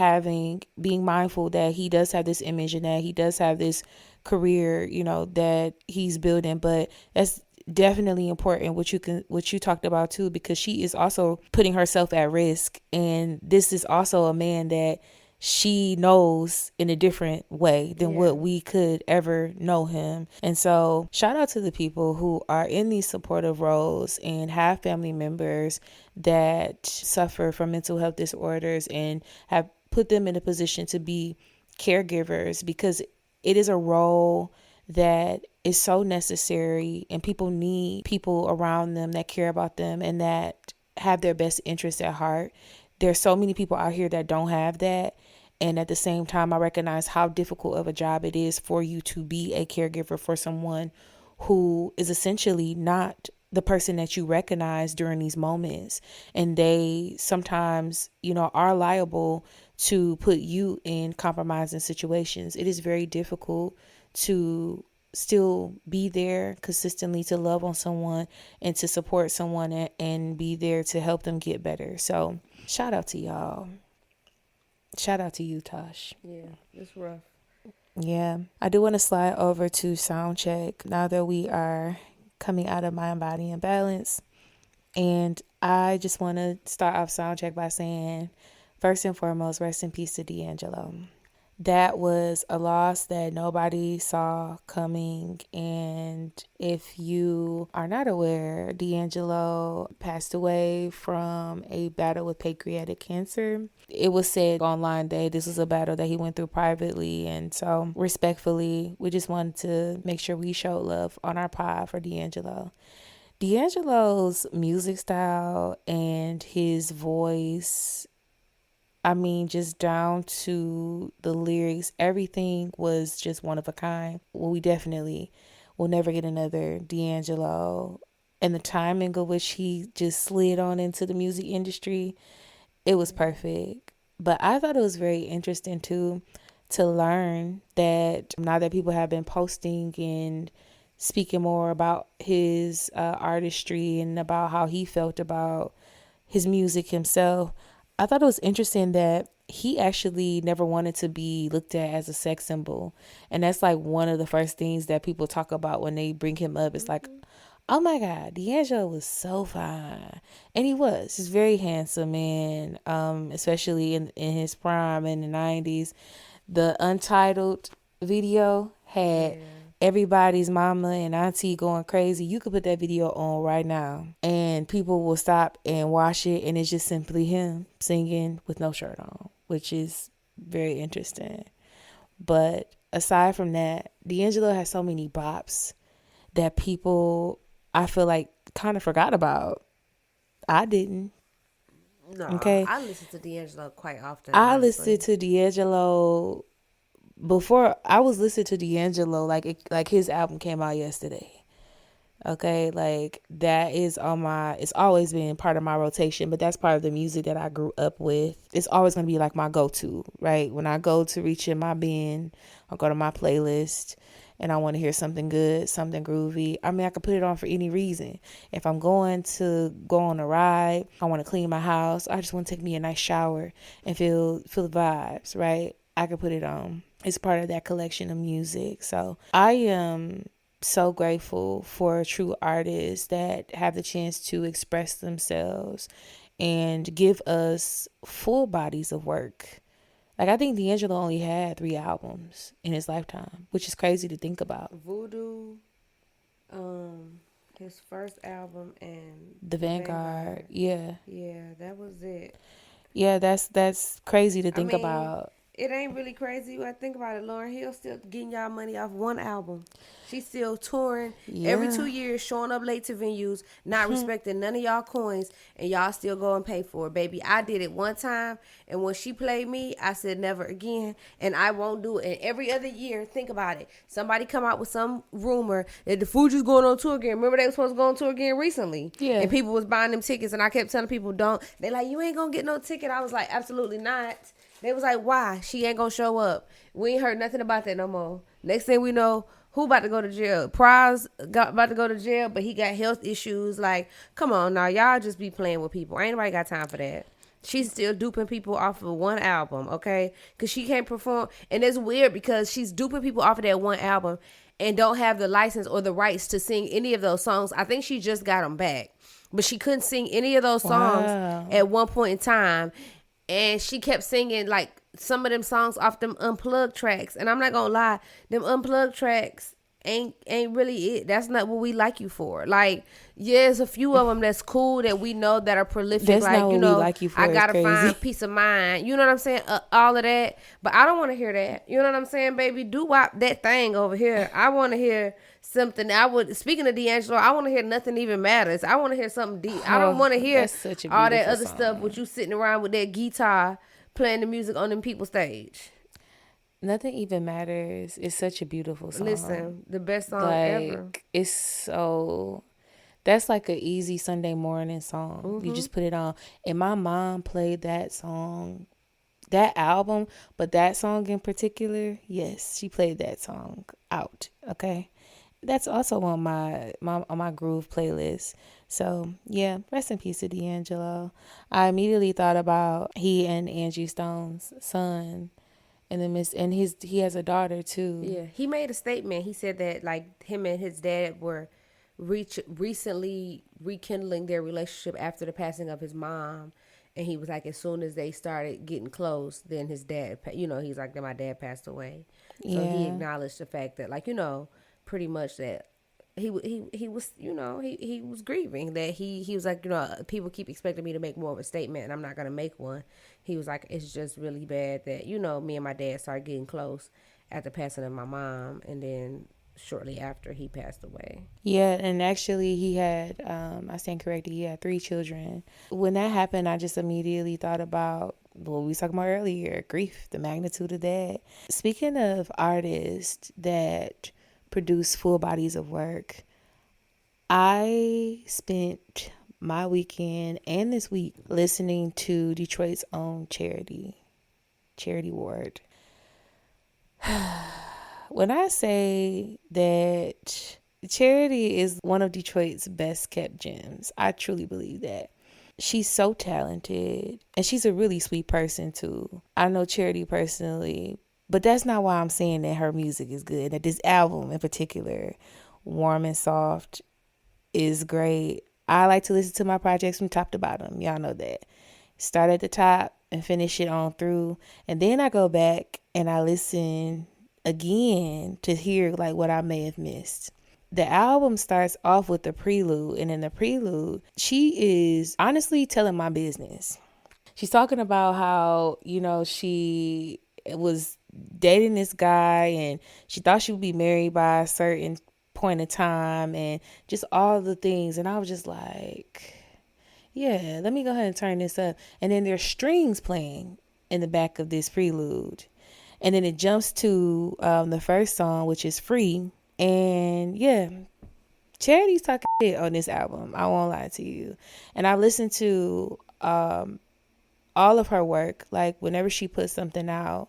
S1: being mindful that he does have this image and that he does have this career, you know, that he's building. But that's definitely important what you talked about too, because she is also putting herself at risk, and this is also a man that she knows in a different way than what we could ever know him. And so shout out to the people who are in these supportive roles and have family members that suffer from mental health disorders and have put them in a position to be caregivers, because it is a role that is so necessary, and people need people around them that care about them and that have their best interests at heart. There's so many people out here that don't have that. And at the same time, I recognize how difficult of a job it is for you to be a caregiver for someone who is essentially not the person that you recognize during these moments. And they sometimes, you know, are liable to put you in compromising situations. It is very difficult to still be there consistently, to love on someone and to support someone and be there to help them get better. So shout out to y'all. Shout out to you, Tash.
S2: Yeah, it's rough.
S1: Yeah. I do want to slide over to sound check now that we are coming out of Mind, Body, and Balance. And I just want to start off sound check by saying, first and foremost, rest in peace to D'Angelo. That was a loss that nobody saw coming. And if you are not aware, D'Angelo passed away from a battle with pancreatic cancer. It was said online that this was a battle that he went through privately. And so respectfully, we just wanted to make sure we showed love on our pod for D'Angelo. D'Angelo's music style and his voice, I mean, just down to the lyrics, everything was just one of a kind. Well, we definitely will never get another D'Angelo. And the timing of which he just slid on into the music industry, it was perfect. But I thought it was very interesting too to learn that now that people have been posting and speaking more about his artistry and about how he felt about his music himself, I thought it was interesting that he actually never wanted to be looked at as a sex symbol. And that's like one of the first things that people talk about when they bring him up. It's like, oh my God, D'Angelo was so fine. And he was. He's very handsome, man. Especially in his prime in the 90s. The Untitled video had everybody's mama and auntie going crazy. You could put that video on right now and people will stop and watch it, and it's just simply him singing with no shirt on, which is very interesting. But aside from that, D'Angelo has so many bops that people, I feel like, kind of forgot about. I didn't.
S2: No,
S1: Okay.
S2: I listen to D'Angelo quite often.
S1: I listened to D'Angelo before. I was listening to D'Angelo like his album came out yesterday. Okay, like that is on my, it's always been part of my rotation, but that's part of the music that I grew up with. It's always going to be like my go-to, right? When I go to reach in my bin, I'll go to my playlist and I want to hear something good, something groovy. I mean, I could put it on for any reason. If I'm going to go on a ride, I want to clean my house, I just want to take me a nice shower and feel the vibes, right? I could put it on. It's part of that collection of music. So I am so grateful for true artists that have the chance to express themselves and give us full bodies of work. Like, I think D'Angelo only had 3 albums in his lifetime, which is crazy to think about.
S2: Voodoo, his first album, and
S1: The Vanguard. Yeah,
S2: that was it.
S1: yeah, that's crazy to think about.
S2: It ain't really crazy when I think about it. Lauryn Hill still getting y'all money off one album. She's still touring every 2 years, showing up late to venues, not respecting none of y'all coins, and y'all still go and pay for it, baby. I did it one time, and when she played me, I said never again, and I won't do it. And every other year, think about it. Somebody come out with some rumor that the Fugees going on tour again. Remember they were supposed to go on tour again recently?
S1: Yeah.
S2: And people was buying them tickets, and I kept telling people don't. They like, you ain't gonna get no ticket. I was like, absolutely not. They was like, why? She ain't gonna show up. We ain't heard nothing about that no more. Next thing we know, who about to go to jail? Prize about to go to jail, but he got health issues. Like, come on now. Y'all just be playing with people. Ain't nobody got time for that. She's still duping people off of one album, okay? Because she can't perform. And it's weird because she's duping people off of that one album and don't have the license or the rights to sing any of those songs. I think she just got them back. But she couldn't sing any of those songs at one point in time. And she kept singing like some of them songs off them unplugged tracks. And I'm not gonna lie, them unplugged tracks ain't really it. That's not what we like you for. Like, yeah, there's a few of them that's cool that we know that are prolific.
S1: That's
S2: like,
S1: not
S2: you
S1: what
S2: know,
S1: we like you for.
S2: I gotta
S1: It's crazy.
S2: find peace of mind. You know what I'm saying? All of that. But I don't want to hear that. You know what I'm saying, baby? Do-wop that thing over here. I want to hear something. Speaking of D'Angelo, I want to hear Nothing Even Matters. I want to hear something deep. I don't want to hear all that other stuff with you sitting around with that guitar playing the music on them people's stage.
S1: Nothing Even Matters is such a beautiful song.
S2: Listen, the best song ever.
S1: It's so, that's like an easy Sunday morning song. Mm-hmm. You just put it on. And my mom played that song, that album, but that song in particular, yes, she played that song out. Okay. That's also on my groove playlist. So yeah, rest in peace to D'Angelo. I immediately thought about he and Angie Stone's son, and he has a daughter too.
S2: Yeah, he made a statement. He said that like him and his dad were recently rekindling their relationship after the passing of his mom. And he was like, as soon as they started getting close, then his dad, he's like, then my dad passed away. So he acknowledged the fact that, like, pretty much that he was, he was grieving, that he was like, people keep expecting me to make more of a statement and I'm not going to make one. He was like, it's just really bad that, me and my dad started getting close at the passing of my mom. And then shortly after he passed away.
S1: Yeah, and actually he had, I stand corrected, he had 3 children. When that happened, I just immediately thought about what we was talking about earlier, grief, the magnitude of that. Speaking of artists that produce full bodies of work, I spent my weekend and this week listening to Detroit's own Charity Ward. When I say that Charity is one of Detroit's best kept gems, I truly believe that. She's so talented, and she's a really sweet person too. I know Charity personally, but that's not why I'm saying that her music is good. That this album in particular, Warm and Soft, is great. I like to listen to my projects from top to bottom. Y'all know that. Start at the top and finish it on through. And then I go back and I listen again to hear like what I may have missed. The album starts off with the prelude, and in the prelude, she is honestly telling my business. She's talking about how, she was dating this guy and she thought she would be married by a certain point in time and just all the things. And I was just like, yeah, let me go ahead and turn this up. And then there's strings playing in the back of this prelude. And then it jumps to the first song, which is Free. And yeah, Charity's talking shit on this album. I won't lie to you. And I listened to all of her work. Like whenever she puts something out,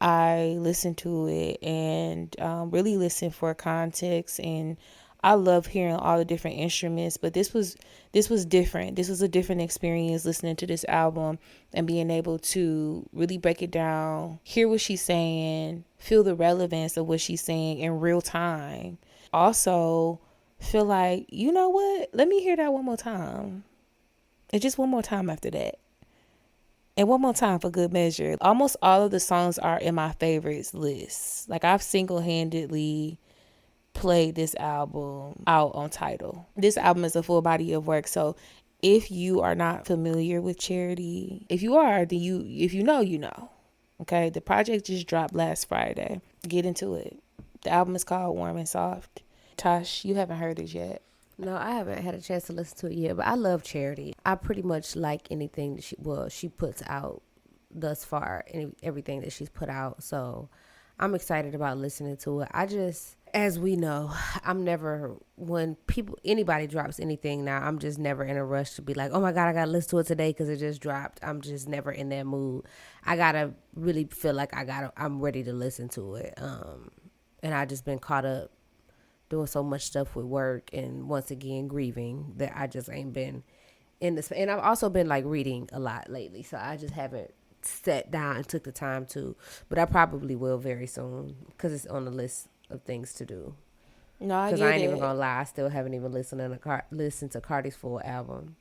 S1: I listen to it and really listen for context. And I love hearing all the different instruments, but this was different. This was a different experience listening to this album and being able to really break it down, hear what she's saying, feel the relevance of what she's saying in real time. Also feel like, you know what? Let me hear that one more time. And just one more time after that. And one more time for good measure. Almost all of the songs are in my favorites list. Like I've single-handedly played this album out on Tidal. This album is a full body of work. So if you are not familiar with Charity, if you are, then if you know, you know. Okay, the project just dropped last Friday. Get into it. The album is called Warm and Soft. Tash, you haven't heard it yet.
S2: No, I haven't had a chance to listen to it yet, but I love Charity. I pretty much like anything that she puts out thus far, and everything that she's put out. So I'm excited about listening to it. As we know, I'm never, when anybody drops anything now, I'm just never in a rush to be like, oh my God, I got to listen to it today because it just dropped. I'm just never in that mood. I got to really feel like I'm ready to listen to it. And I just been caught up doing so much stuff with work and once again grieving that I just ain't been in this. And I've also been like reading a lot lately, so I just haven't sat down and took the time to, but I probably will very soon because it's on the list of things to do.
S1: No, I get it.
S2: Because I ain't even gonna lie, I still haven't even listened to Cardi's full album.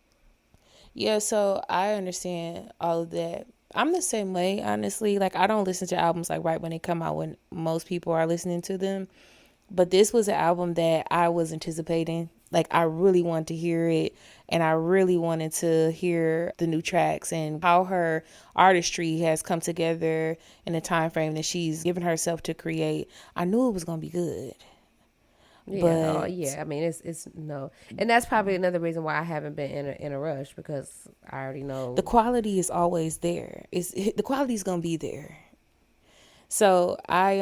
S1: Yeah, so I understand all of that. I'm the same way, honestly. Like I don't listen to albums like right when they come out when most people are listening to them. But this was an album that I was anticipating. Like I really wanted to hear it, and I really wanted to hear the new tracks and how her artistry has come together in the time frame that she's given herself to create. I knew it was gonna be good.
S2: Yeah, I mean it's no, and that's probably another reason why I haven't been in a rush, because I already know
S1: the quality is always there. The quality is gonna be there. So I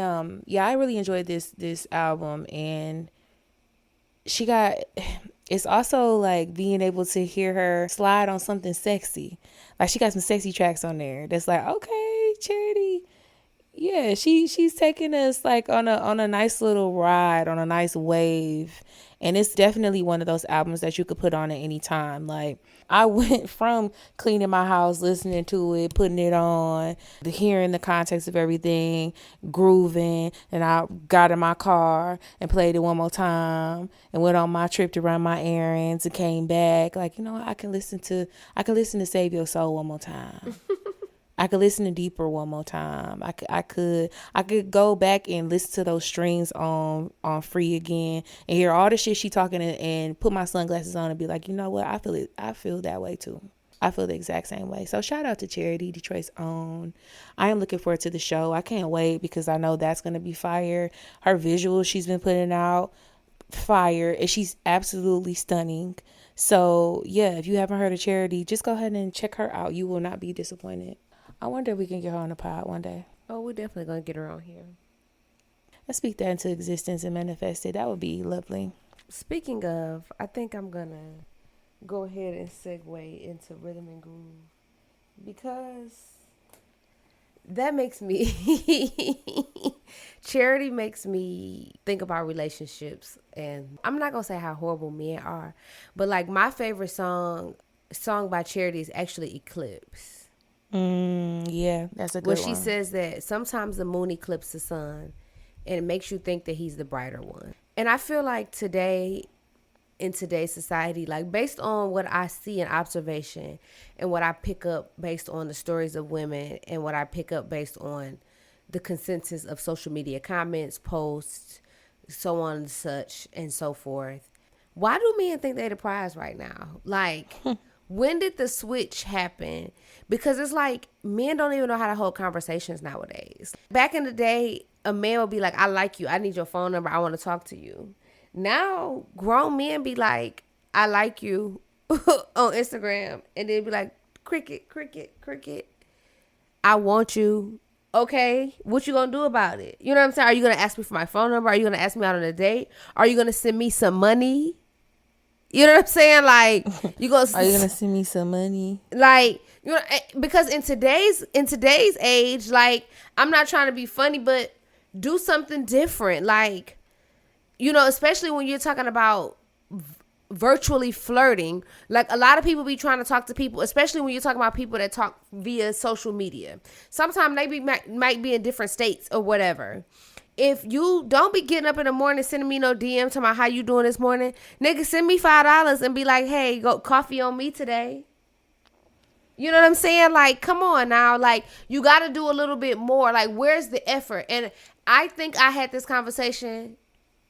S1: really enjoyed this album, and it's also like being able to hear her slide on something sexy. Like she got some sexy tracks on there that's like, okay, Charity. Yeah, she's taking us like on a nice little ride, on a nice wave. And it's definitely one of those albums that you could put on at any time. Like I went from cleaning my house, listening to it, putting it on, hearing the context of everything, grooving, and I got in my car and played it one more time and went on my trip to run my errands and came back. Like, I can listen to Save Your Soul one more time. I could listen to Deeper one more time. I could go back and listen to those strings on Free again and hear all the shit she talking and put my sunglasses on and be like, you know what? I feel that way too. I feel the exact same way. So shout out to Charity, Detroit's own. I am looking forward to the show. I can't wait because I know that's going to be fire. Her visuals she's been putting out, fire. And she's absolutely stunning. So yeah, if you haven't heard of Charity, just go ahead and check her out. You will not be disappointed. I wonder if we can get her on the pod one day.
S2: Oh, we're definitely going to get her on here.
S1: Let's speak that into existence and manifest it. That would be lovely.
S2: Speaking of, I think I'm going to go ahead and segue into rhythm and groove, because that makes me Charity makes me think about relationships. And I'm not gonna say how horrible men are, but like my favorite song by Charity is actually Eclipse.
S1: Yeah, that's a good one.
S2: Where she says that sometimes the moon eclipses the sun and it makes you think that he's the brighter one. And I feel like today, in today's society, like based on what I see in observation and what I pick up based on the stories of women and what I pick up based on the consensus of social media comments, posts, so on and such and so forth. Why do men think they're the prize right now? Like, when did the switch happen? Because it's like men don't even know how to hold conversations nowadays. Back in the day, a man would be like, I like you. I need your phone number. I want to talk to you. Now, grown men be like, I like you on Instagram. And then be like, cricket, cricket, cricket. I want you. Okay, what you gonna do about it? You know what I'm saying? Are you gonna ask me for my phone number? Are you gonna ask me out on a date? Are you gonna send me some money? You know what I'm saying? Like, you gonna
S1: are you gonna send me some money?
S2: Like, you know, because in today's age, like, I'm not trying to be funny, but do something different. Like, you know, especially when you're talking about virtually flirting. Like, a lot of people be trying to talk to people, especially when you're talking about people that talk via social media. Sometimes they might be in different states or whatever. If you don't be getting up in the morning sending me no DM to my how you doing this morning, nigga, send me $5 and be like, hey, go coffee on me today. You know what I'm saying? Like, come on now. Like, you got to do a little bit more. Like, where's the effort? And I think I had this conversation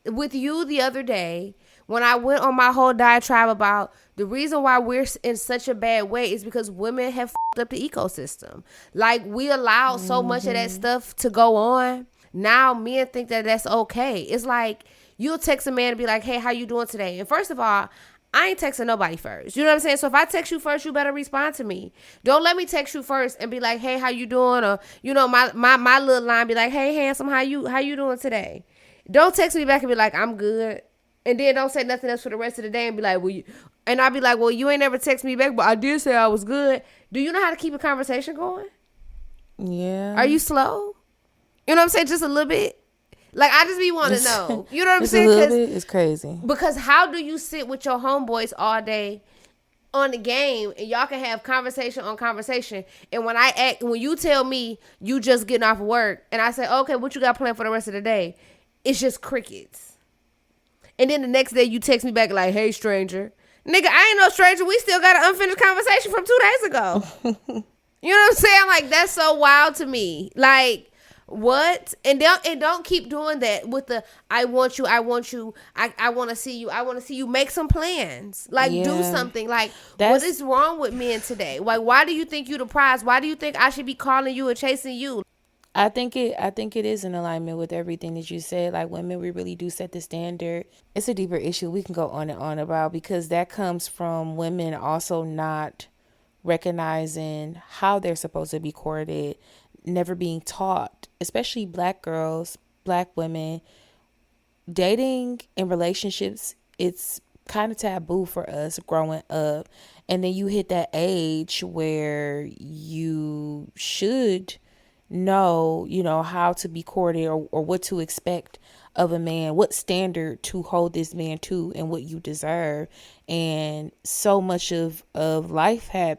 S2: with you the other day when I went on my whole diatribe about the reason why we're in such a bad way is because women have f***ed up the ecosystem. Like, we allow so much of that stuff to go on. Now men think that that's okay. It's like, you'll text a man and be like, hey, how you doing today? And first of all, I ain't texting nobody first. You know what I'm saying? So if I text you first, you better respond to me. Don't let me text you first and be like, hey, how you doing? Or, you know, my little line be like, hey, handsome, how you doing today? Don't text me back and be like, I'm good. And then don't say nothing else for the rest of the day and be like, well, and I'll be like, well, you ain't never text me back, but I did say I was good. Do you know how to keep a conversation going?
S1: Yeah.
S2: Are you slow? You know what I'm saying? Just a little bit. Like, I just be wanting to know. You know what I'm saying?
S1: A little bit is crazy.
S2: Because how do you sit with your homeboys all day on the game and y'all can have conversation on conversation, and when you tell me you just getting off work and I say, okay, what you got planned for the rest of the day? It's just crickets. And then the next day you text me back like, hey, stranger. Nigga, I ain't no stranger. We still got an unfinished conversation from 2 days ago. You know what I'm saying? Like, that's so wild to me. Like, what? And don't keep doing that with the I want you, I want to see you. Make some plans. Like, do something. Like, what is wrong with men today? Like, why do you think you the prize? Why do you think I should be calling you and chasing you?
S1: I think it is in alignment with everything that you said. Like, women, we really do set the standard. It's a deeper issue we can go on and on about, because that comes from women also not recognizing how they're supposed to be courted, never being taught, especially Black girls, Black women. Dating and relationships, it's kind of taboo for us growing up. And then you hit that age where you should know, how to be courted or what to expect of a man, what standard to hold this man to, and what you deserve. And so much of life had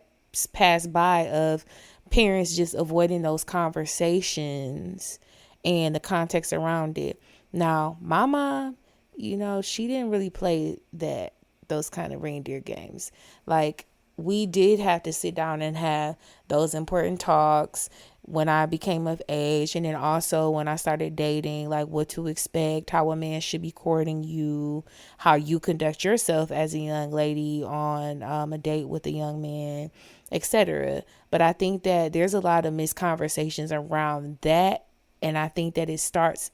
S1: passed by of parents just avoiding those conversations and the context around it. Now, my mom, she didn't really play those kind of reindeer games. Like, we did have to sit down and have those important talks when I became of age, and then also when I started dating, like what to expect, how a man should be courting you, how you conduct yourself as a young lady on a date with a young man, etc. But I think that there's a lot of misconversations around that, and I think that it starts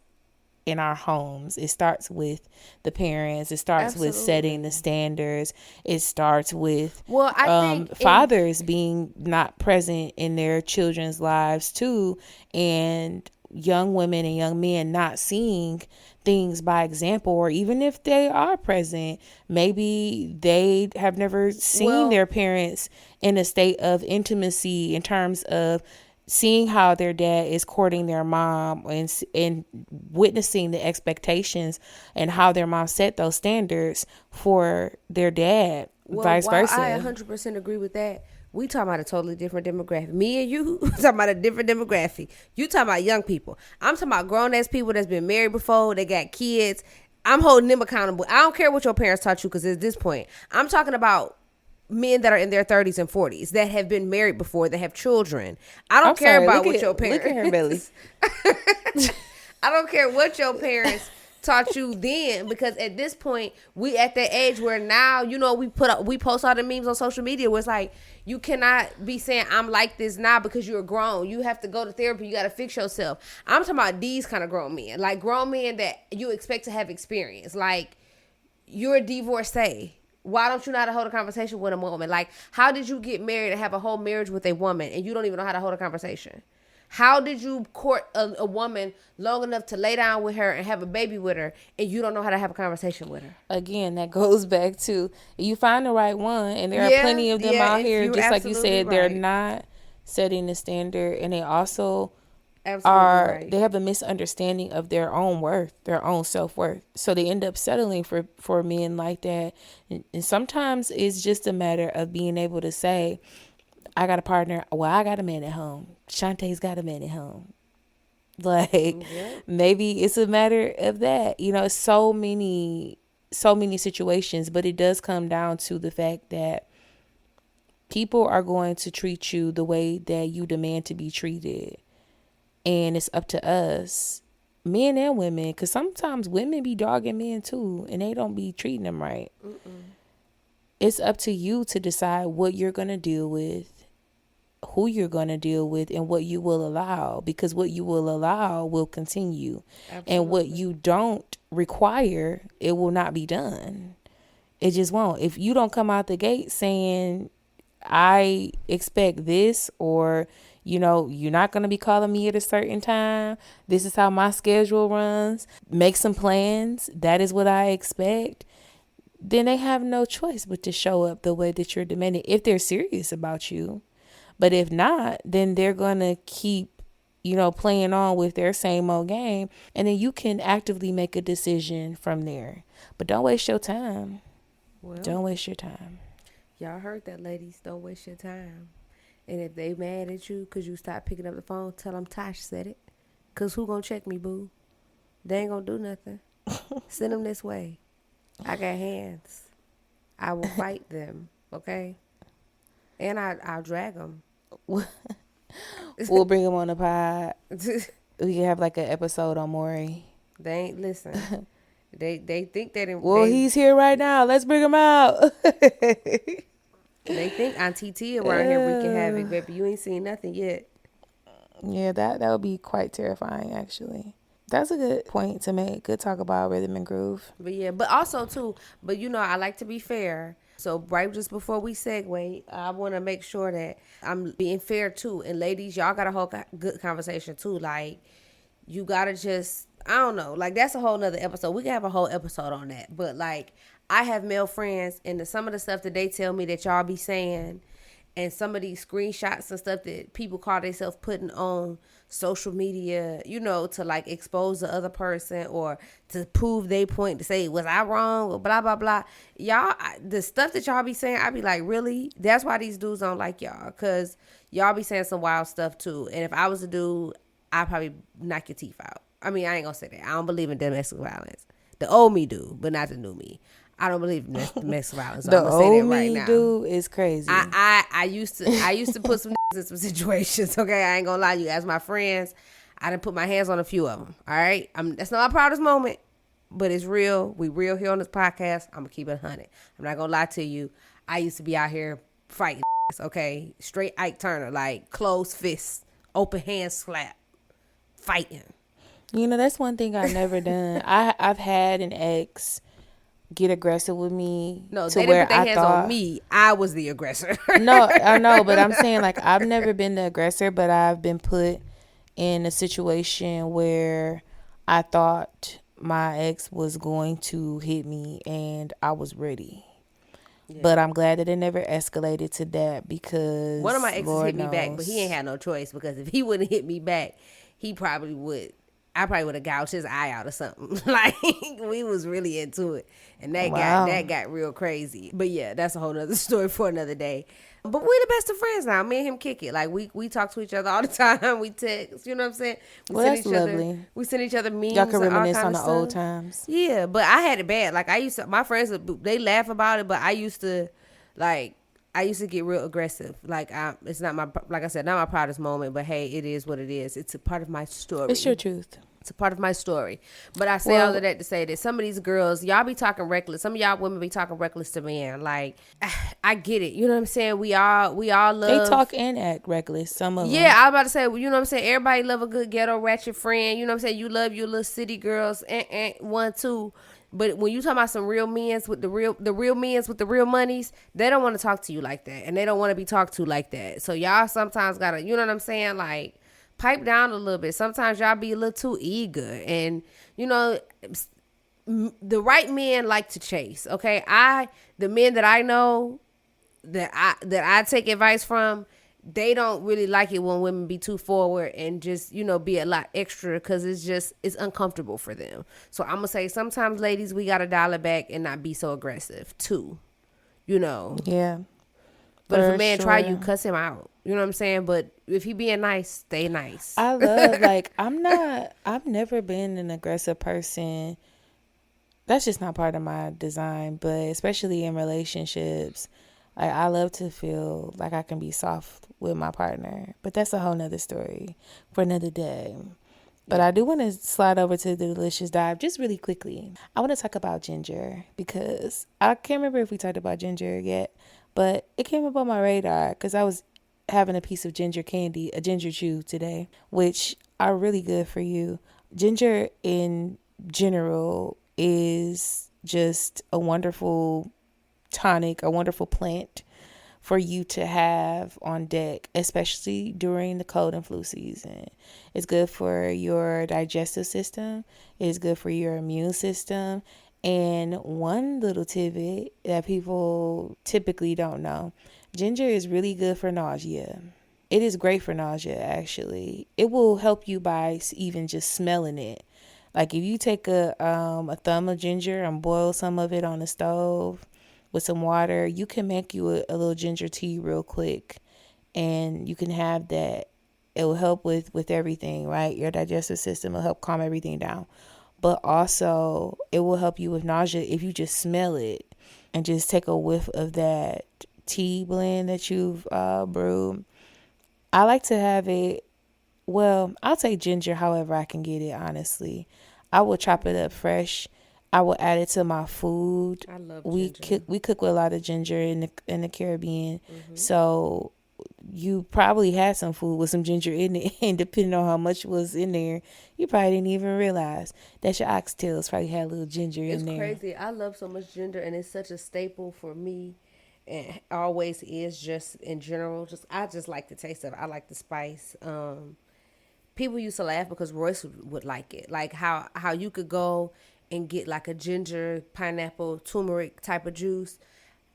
S1: in our homes. It starts with the parents. It starts with setting the standards. It starts with fathers being not present in their children's lives too, and young women and young men not seeing things by example, or even if they are present, maybe they have never seen their parents in a state of intimacy in terms of seeing how their dad is courting their mom, and witnessing the expectations and how their mom set those standards for their dad, vice versa.
S2: I 100% agree with that. We talking about a totally different demographic. Me and you talking about a different demographic. You talking about young people. I'm talking about grown ass people that's been married before. They got kids. I'm holding them accountable. I don't care what your parents taught you, because at this point, I'm talking about men that are in their 30s and 40s that have been married before, that have children. I don't care about what your parents.
S1: Look at her belly.
S2: I don't care what your parents taught you then, because at this point we at that age where now, you know, we post all the memes on social media where it's like, you cannot be saying I'm like this now because you're grown. You have to go to therapy. You got to fix yourself. I'm talking about these kind of grown men, like grown men that you expect to have experience. Like, you're a divorcee. Why don't you know how to hold a conversation with a woman? Like, how did you get married and have a whole marriage with a woman and you don't even know how to hold a conversation? How did you court a woman long enough to lay down with her and have a baby with her, and you don't know how to have a conversation with her?
S1: Again, that goes back to, you find the right one, and there are plenty of them out here, just like you said, they're not setting the standard, and they also they have a misunderstanding of their own worth, their own self-worth. So they end up settling for men like that. And sometimes it's just a matter of being able to say, I got a partner. Well, I got a man at home. Shantae's got a man at home. Like, maybe it's a matter of that. You know, so many situations, but it does come down to the fact that people are going to treat you the way that you demand to be treated. And it's up to us, men and women, because sometimes women be dogging men too, and they don't be treating them right. It's up to you to decide what you're going to deal with, who you're going to deal with, and what you will allow, because what you will allow will continue. Absolutely. And what you don't require, it will not be done. It just won't. If you don't come out the gate saying, I expect this, or, you know, you're not going to be calling me at a certain time. This is how my schedule runs. Make some plans. That is what I expect. Then they have no choice but to show up the way that you're demanding, if they're serious about you. But if not, then they're going to keep, you know, playing on with their same old game. And then you can actively make a decision from there. But don't waste your time. Don't waste your time.
S2: Y'all heard that, ladies. Don't waste your time. And if they mad at you because you stop picking up the phone, tell them Tash said it. Because who gonna check me, boo? They ain't gonna do nothing. Send them this way. I got hands. I will fight them, okay? And I'll drag them.
S1: We'll bring them on the pod. We can have like an episode on Maury.
S2: They ain't listen. They think that.
S1: Well, he's here right now. Let's bring him out.
S2: They think Auntie T around here we can have it, baby. You ain't seen nothing yet.
S1: Yeah, that would be quite terrifying, actually. That's a good point to make. Good talk about rhythm and groove.
S2: But yeah, but also too, but you know, I like to be fair. So right just before we segue, I want to make sure that I'm being fair too. And ladies, y'all got a whole good conversation too. Like, you gotta just, I don't know, like that's a whole nother episode. We can have a whole episode on that. But like, I have male friends, and some of the stuff that they tell me that y'all be saying, and some of these screenshots and stuff that people call themselves putting on social media, you know, to like expose the other person or to prove their point, to say, was I wrong or blah, blah, blah. Y'all, the stuff that y'all be saying, I be like, really? That's why these dudes don't like y'all, because y'all be saying some wild stuff too. And if I was a dude, I'd probably knock your teeth out. I mean, I ain't gonna say that. I don't believe in domestic violence. The old me do, but not the new me. I don't believe in domestic violence. So
S1: The
S2: I'm gonna say that
S1: old
S2: right
S1: me
S2: now.
S1: dude is crazy.
S2: I used to put some in some situations. Okay, I ain't gonna lie to you. As my friends, I done put my hands on a few of them. All right, that's not my proudest moment, but it's real. We real here on this podcast. I'm gonna keep it 100. I'm not gonna lie to you. I used to be out here fighting. Okay, straight Ike Turner, like closed fists, open hand slap, fighting.
S1: You know, that's one thing I've never done. I've had an ex get aggressive with me.
S2: No,
S1: to
S2: they
S1: where
S2: didn't put their
S1: I
S2: hands
S1: thought,
S2: on me. I was the aggressor.
S1: No, I know, but I'm saying like I've never been the aggressor, but I've been put in a situation where I thought my ex was going to hit me and I was ready. Yeah. But I'm glad that it never escalated to that because
S2: one of my exes
S1: Lord
S2: hit me
S1: knows.
S2: back, but he ain't had no choice because if he wouldn't hit me back, he probably would. I probably would have gouged his eye out or something. Like we was really into it, and that got real crazy. But yeah, that's a whole nother story for another day. But we the best of friends now. Me and him kick it. Like we talk to each other all the time. We text. You know what I'm saying?
S1: That's lovely.
S2: We send each other memes.
S1: Y'all can reminisce
S2: on
S1: the old times.
S2: Yeah, but I had it bad. Like my friends, they laugh about it, but I used to get real aggressive. Like it's not like I said, not my proudest moment, but hey, it is what it is. It's a part of my story.
S1: It's your truth.
S2: It's a part of my story. But I say all of that to say that some of these girls, y'all be talking reckless. Some of y'all women be talking reckless to men. Like, I get it. You know what I'm saying? We all love.
S1: They talk and act reckless. Some of them.
S2: Yeah, I was about to say, you know what I'm saying? Everybody love a good ghetto ratchet friend. You know what I'm saying? You love your little city girls, one, two. But when you talk about some real men's with the real men's with the real monies, they don't want to talk to you like that. And they don't want to be talked to like that. So y'all sometimes gotta, you know what I'm saying? Like, pipe down a little bit. Sometimes y'all be a little too eager. And, you know, the right men like to chase. Okay. The men that I know that I take advice from, they don't really like it when women be too forward and just, you know, be a lot extra because it's uncomfortable for them. So I'm going to say sometimes, ladies, we got to dial it back and not be so aggressive too, you know.
S1: Yeah.
S2: But if a man try you, cuss him out. You know what I'm saying? But if he being nice, stay nice.
S1: I love, like, I've never been an aggressive person. That's just not part of my design, but especially in relationships, like, I love to feel like I can be soft with my partner. But that's a whole nother story for another day. But I do want to slide over to the delicious dive just really quickly. I want to talk about ginger because I can't remember if we talked about ginger yet, but it came up on my radar because I was having a piece of ginger candy, a ginger chew today, which are really good for you. Ginger in general is just a wonderful tonic, a wonderful plant for you to have on deck, especially during the cold and flu season. It's good for your digestive system. It's good for your immune system. And one little tidbit that people typically don't know, ginger is really good for nausea. It is great for nausea, actually. It will help you by even just smelling it. Like if you take a thumb of ginger and boil some of it on the stove with some water, you can make you a little ginger tea real quick, and you can have that. It will help with everything, right? Your digestive system will help calm everything down. But also, it will help you with nausea if you just smell it and just take a whiff of that tea blend that you've brewed. I like to have it, well, I'll take ginger however I can get it, honestly. I will chop it up fresh. I will add it to my food.
S2: I love
S1: ginger. We cook with a lot of ginger in the Caribbean. Mm-hmm. So you probably had some food with some ginger in it, and depending on how much was in there, you probably didn't even realize that your oxtails probably had a little ginger in there.
S2: It's crazy. I love so much ginger, and it's such a staple for me, and always is just in general. I just like the taste of it. I like the spice. People used to laugh because Royce would like it, like how you could go and get like a ginger, pineapple, turmeric type of juice.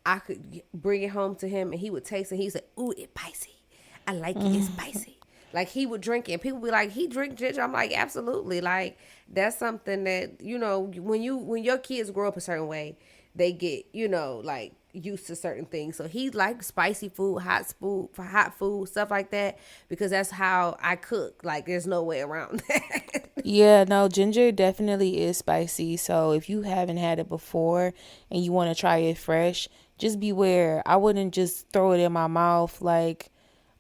S2: I could bring it home to him and he would taste it. He said, "Ooh, it's spicy. I like it. It's spicy." Like he would drink it and people be like, "He drink ginger." I'm like, absolutely. Like that's something that, you know, when your kids grow up a certain way, they get, you know, like used to certain things. So he likes spicy food, hot food, stuff like that, because that's how I cook. Like there's no way around that.
S1: Yeah, no, ginger definitely is spicy. So if you haven't had it before and you want to try it fresh, just beware. I wouldn't just throw it in my mouth like,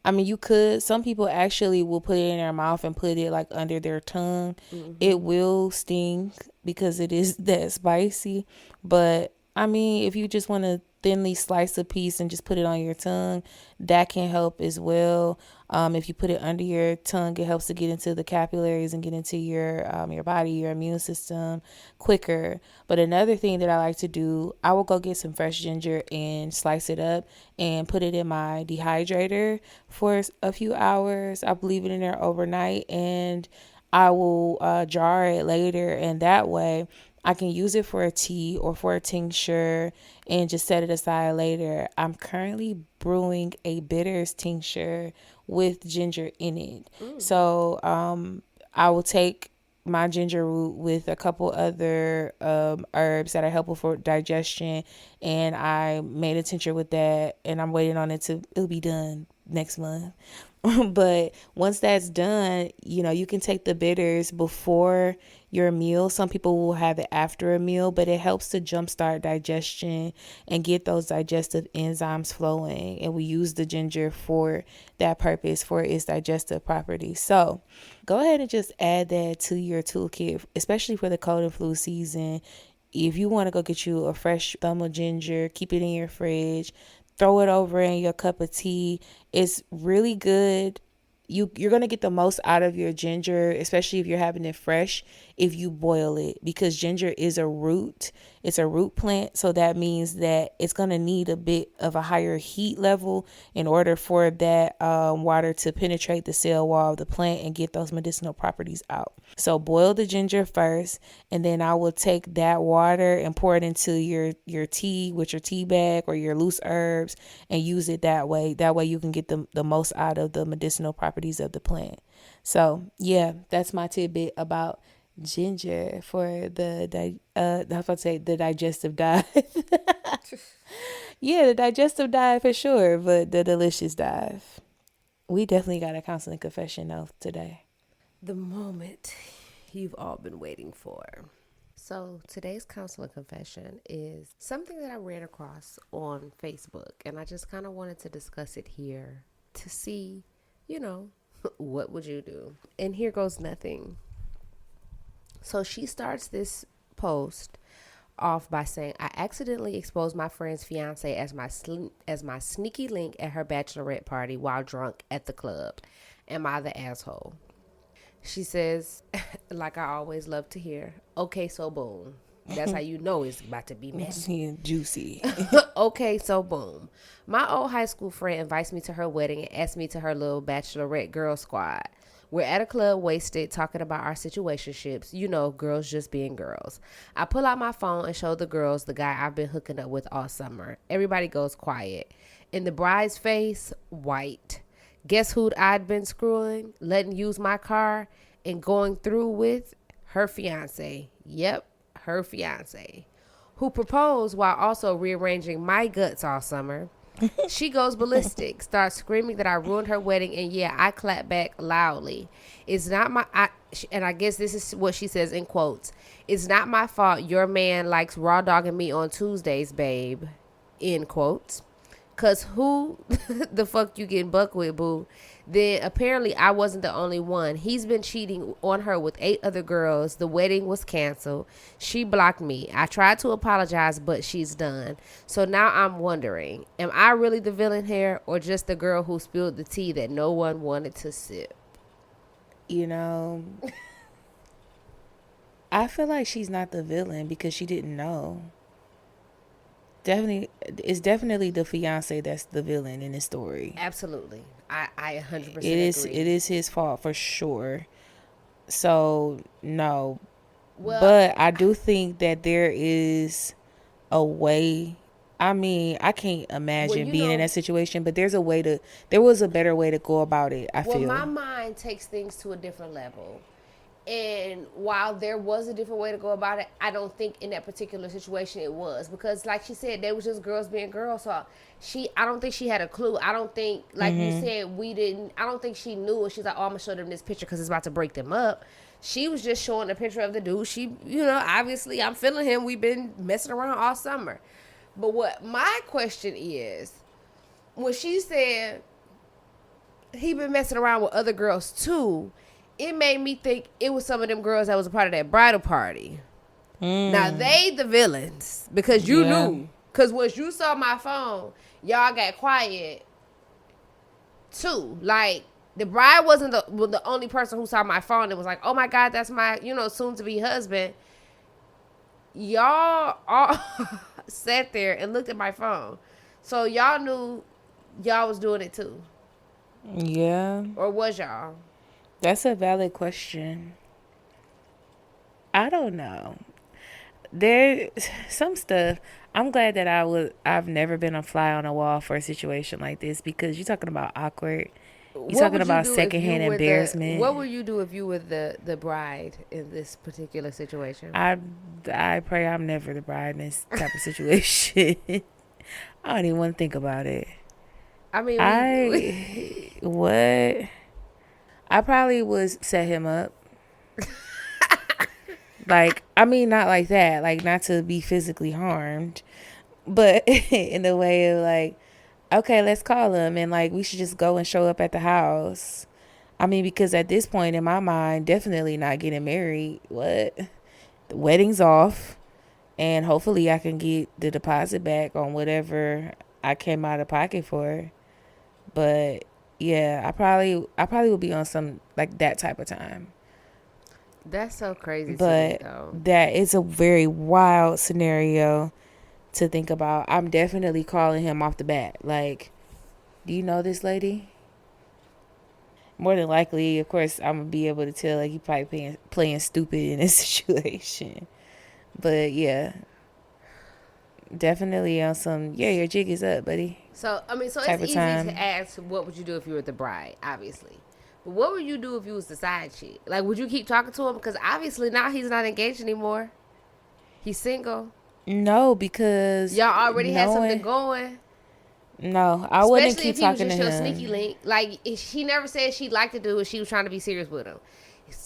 S1: I mean, you could. Some people actually will put it in their mouth and put it like under their tongue. It will sting because it is that spicy. But I mean, if you just want to thinly slice a piece and just put it on your tongue, that can help as well. If you put it under your tongue, it helps to get into the capillaries and get into your body, your immune system quicker. But another thing that I like to do, I will go get some fresh ginger and slice it up and put it in my dehydrator for a few hours. I leave it in there overnight, and I will jar it later, and that way I can use it for a tea or for a tincture and just set it aside later. I'm currently brewing a bitters tincture with ginger in it. So I will take my ginger root with a couple other herbs that are helpful for digestion, and I made a tincture with that, and I'm waiting on it'll be done next month. But once that's done, you can take the bitters before your meal. Some people will have it after a meal, but it helps to jumpstart digestion and get those digestive enzymes flowing. And we use the ginger for that purpose, for its digestive properties. So go ahead and just add that to your toolkit, especially for the cold and flu season. If you want to go get you a fresh thumb of ginger, keep it in your fridge, throw it over in your cup of tea. It's really good. You're going to get the most out of your ginger, especially if you're having it fresh, if you boil it, because ginger is a root. It's a root plant. So that means that it's going to need a bit of a higher heat level in order for that water to penetrate the cell wall of the plant and get those medicinal properties out. So boil the ginger first, and then I will take that water and pour it into your tea with your tea bag or your loose herbs and use it that way. That way you can get the most out of the medicinal properties of the plant. So yeah, that's my tidbit about ginger for I was about to say the digestive diet. Yeah, the digestive diet for sure, but the delicious dive. We definitely got a counseling confession though today.
S2: The moment you've all been waiting for. So today's counseling confession is something that I ran across on Facebook, and I just kind of wanted to discuss it here to see, what would you do? And here goes nothing. So she starts this post off by saying, I accidentally exposed my friend's fiance as my sneaky link at her bachelorette party while drunk at the club. Am I the asshole? She says, like I always love to hear, okay, so boom. That's how you know it's about to be messy.
S1: Juicy.
S2: Okay, so boom. My old high school friend invites me to her wedding and asks me to her little bachelorette girl squad. We're at a club wasted talking about our situationships, girls just being girls. I pull out my phone and show the girls the guy I've been hooking up with all summer. Everybody goes quiet. In the bride's face, white. Guess who I'd been screwing, letting use my car, and going through with? Her fiance. Yep, her fiance. Who proposed while also rearranging my guts all summer. She goes ballistic, starts screaming that I ruined her wedding, and yeah, I clap back loudly. It's not and I guess this is what she says in quotes. It's not my fault your man likes raw dogging me on Tuesdays, babe. End quotes. Cause who the fuck you getting buck with, boo? Then apparently I wasn't the only one. He's been cheating on her with 8 other girls. The wedding was canceled. She blocked me. I tried to apologize, but she's done. So now I'm wondering, am I really the villain here, or just the girl who spilled the tea that no one wanted to sip?
S1: I feel like she's not the villain because she didn't know. It's definitely the fiance that's the villain in the story.
S2: Absolutely. I 100% agree.
S1: It is his fault for sure. So no.
S2: Well,
S1: but I do think that there is a way. I mean, I can't imagine being in that situation, but there was a better way to go about it, I feel.
S2: My mind takes things to a different level. And while there was a different way to go about it, I don't think in that particular situation it was, because like she said, they was just girls being girls. So I don't think she had a clue. I don't think, like you said, I don't think she knew. And she's like, oh, I'm gonna show them this picture because it's about to break them up. She was just showing a picture of the dude. She, obviously I'm feeling him. We've been messing around all summer. But what my question is, when she said he been messing around with other girls too, it made me think it was some of them girls that was a part of that bridal party. Now they the villains, because you knew. Because once you saw my phone, y'all got quiet too. Like, the bride wasn't the only person who saw my phone and was like, oh my God, that's my, soon to be husband. Y'all all sat there and looked at my phone. So y'all knew y'all was doing it too.
S1: Yeah.
S2: Or was y'all?
S1: That's a valid question. I don't know. There's some stuff. I'm glad that I've never been a fly on a wall for a situation like this, because you're talking about awkward. You're talking about secondhand embarrassment.
S2: What would you do if you were the bride in this particular situation?
S1: I pray I'm never the bride in this type of situation. I don't even want to think about it.
S2: I mean,
S1: what? I probably would set him up. Like, I mean, not like that. Like, not to be physically harmed. But in the way of, like, okay, let's call him. And, like, we should just go and show up at the house. I mean, because at this point in my mind, definitely not getting married. What? The wedding's off. And hopefully I can get the deposit back on whatever I came out of pocket for. But, yeah, I probably would be on some, like, that type of time.
S2: That's so crazy.
S1: But that is a very wild scenario to think about. I'm definitely calling him off the bat. Like, do you know this lady? More than likely, of course, I'm going to be able to tell, like, he probably playing stupid in this situation. But, yeah. Definitely on some, your jig is up, buddy.
S2: So, I mean, so it's easy to ask, what would you do if you were the bride, obviously. But what would you do if you was the side chick? Like, would you keep talking to him? Because obviously now he's not engaged anymore. He's single.
S1: No, because
S2: y'all already had something going.
S1: No, I wouldn't keep talking to him.
S2: Especially if he was just your sneaky link. Like, she never said she liked to do it. She was trying to be serious with him.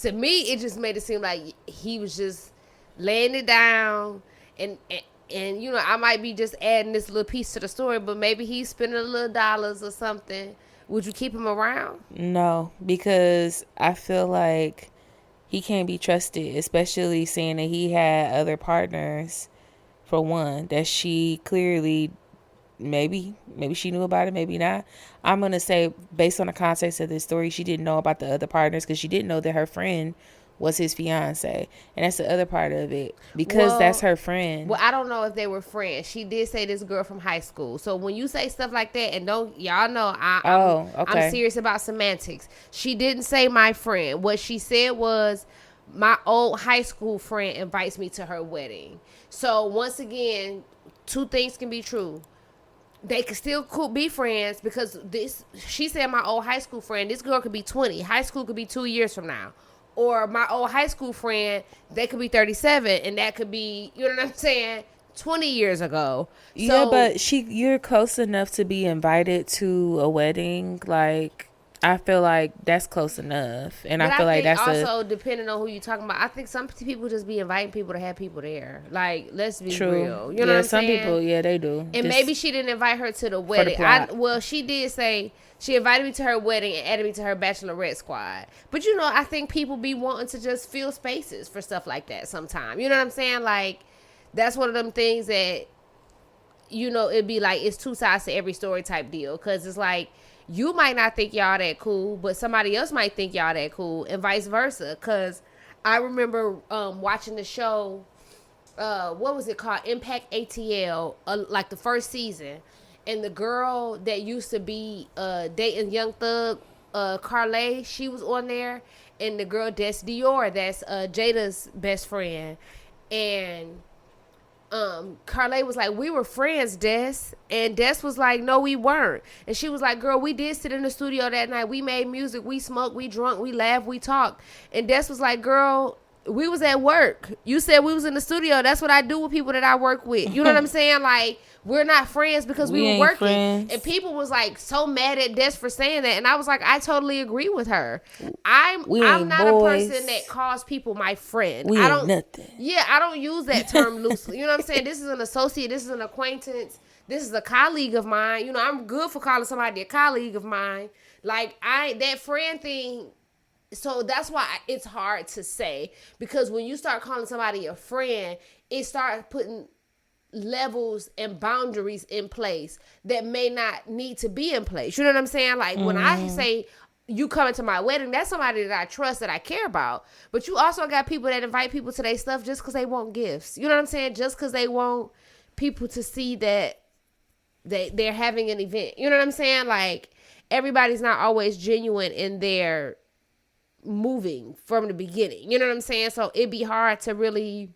S2: To me, it just made it seem like he was just laying it down. And I might be just adding this little piece to the story, but maybe he's spending a little dollars or something. Would you keep him around?
S1: No, because I feel like he can't be trusted, especially seeing that he had other partners, for one, that she clearly, maybe she knew about it, maybe not. I'm going to say, based on the context of this story, she didn't know about the other partners because she didn't know that her friend was his fiance. And that's the other part of it, because that's her friend.
S2: Well, I don't know if they were friends. She did say this girl from high school. So when you say stuff like that, and y'all know I'm serious about semantics. She didn't say my friend. What she said was, my old high school friend invites me to her wedding. So once again, two things can be true. They could still be friends, because she said my old high school friend. This girl could be 20. High school could be 2 years from now. Or my old high school friend, they could be 37, and that could be, you know what I'm saying, 20 years ago.
S1: Yeah, but you're close enough to be invited to a wedding. Like, I feel like that's close enough. And I feel like that's
S2: also depending on who you're talking about. I think some people just be inviting people to have people there. Like, let's be real. You know what I'm saying?
S1: Some people, they do.
S2: And maybe she didn't invite her to the wedding. She did say she invited me to her wedding and added me to her bachelorette squad. But, I think people be wanting to just fill spaces for stuff like that sometimes. You know what I'm saying? Like, that's one of them things that, it'd be like, it's two sides to every story type deal. Because it's like, you might not think y'all that cool, but somebody else might think y'all that cool, and vice versa. Because I remember watching the show, what was it called? Impact ATL, like the first season. And the girl that used to be dating Young Thug, Carly, she was on there. And the girl, Des Dior, that's Jada's best friend. And Carly was like, we were friends, Des. And Des was like, no, we weren't. And she was like, girl, we did sit in the studio that night. We made music. We smoked. We drunk. We laughed. We talked. And Des was like, girl, we was at work. You said we was in the studio. That's what I do with people that I work with. You know what I'm saying? Like, we're not friends because we were working. Friends. And people was like so mad at Des for saying that. And I was like, I totally agree with her. I'm not boys. A person that calls people my friend. I don't nothing. Yeah, I don't use that term loosely. You know what I'm saying? This is an associate. This is an acquaintance. This is a colleague of mine. You know, I'm good for calling somebody a colleague of mine. Like, that friend thing. So that's why it's hard to say, because when you start calling somebody a friend, it starts putting levels and boundaries in place that may not need to be in place. You know what I'm saying? Like, when I say you coming to my wedding, that's somebody that I trust, that I care about. But you also got people that invite people to their stuff just because they want gifts. You know what I'm saying? Just because they want people to see that they're having an event. You know what I'm saying? Like, everybody's not always genuine in their moving from the beginning. You know what I'm saying? So it'd be hard to really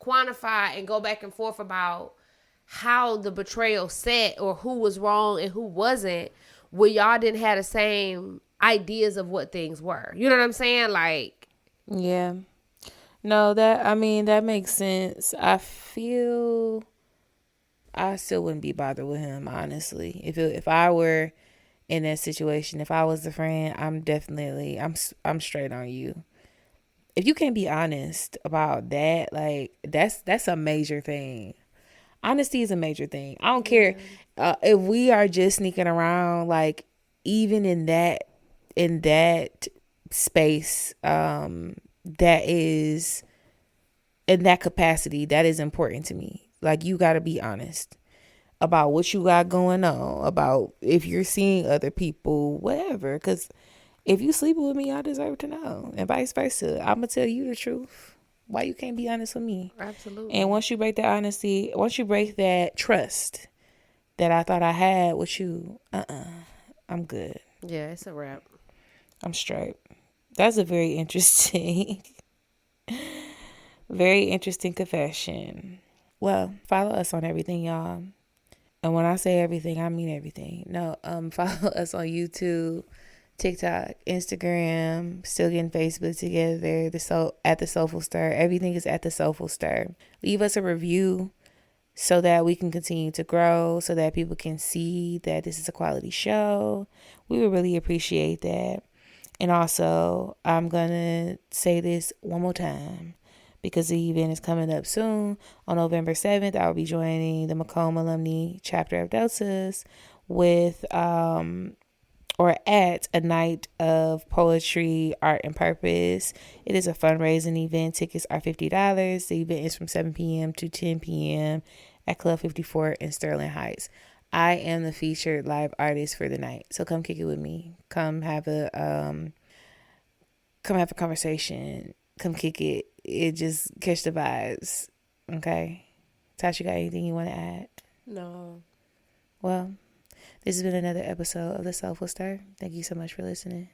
S2: quantify and go back and forth about how the betrayal set or who was wrong and who wasn't, when y'all didn't have the same ideas of what things were. You know what I'm saying? Like,
S1: yeah. No, that makes sense. I feel I still wouldn't be bothered with him, honestly. If I were in that situation, if I was the friend, I'm straight on you. If you can't be honest about that, like, that's a major thing. Honesty is a major thing. I don't care if we are just sneaking around, like, even in that space, that is in that capacity, that is important to me. Like, you got to be honest about what you got going on, about if you're seeing other people, whatever. Because if you sleeping with me, I deserve to know, and vice versa. I'm gonna tell you the truth. Why you can't be honest with me?
S2: Absolutely.
S1: And once you break that honesty, once you break that trust that I thought I had with you, I'm good.
S2: Yeah, it's a wrap.
S1: I'm straight. That's a very interesting confession. Well, follow us on everything, y'all. And when I say everything, I mean everything. No, follow us on YouTube, TikTok, Instagram, still getting Facebook together, at the Soulful Stir. Everything is at the Soulful Stir. Leave us a review so that we can continue to grow, so that people can see that this is a quality show. We would really appreciate that. And also, I'm going to say this one more time, because the event is coming up soon. On November 7th, I'll be joining the Macomb Alumni chapter of Dollas with, or at a night of poetry, art, and purpose. It is a fundraising event. Tickets are $50. The event is from 7 p.m. to 10 p.m. at Club 54 in Sterling Heights. I am the featured live artist for the night, so come kick it with me. Come have a conversation. Come kick it. It just catch the vibes. Okay. Tash, you got anything you want to add?
S2: No.
S1: Well, this has been another episode of The Soulful Stir. Thank you so much for listening.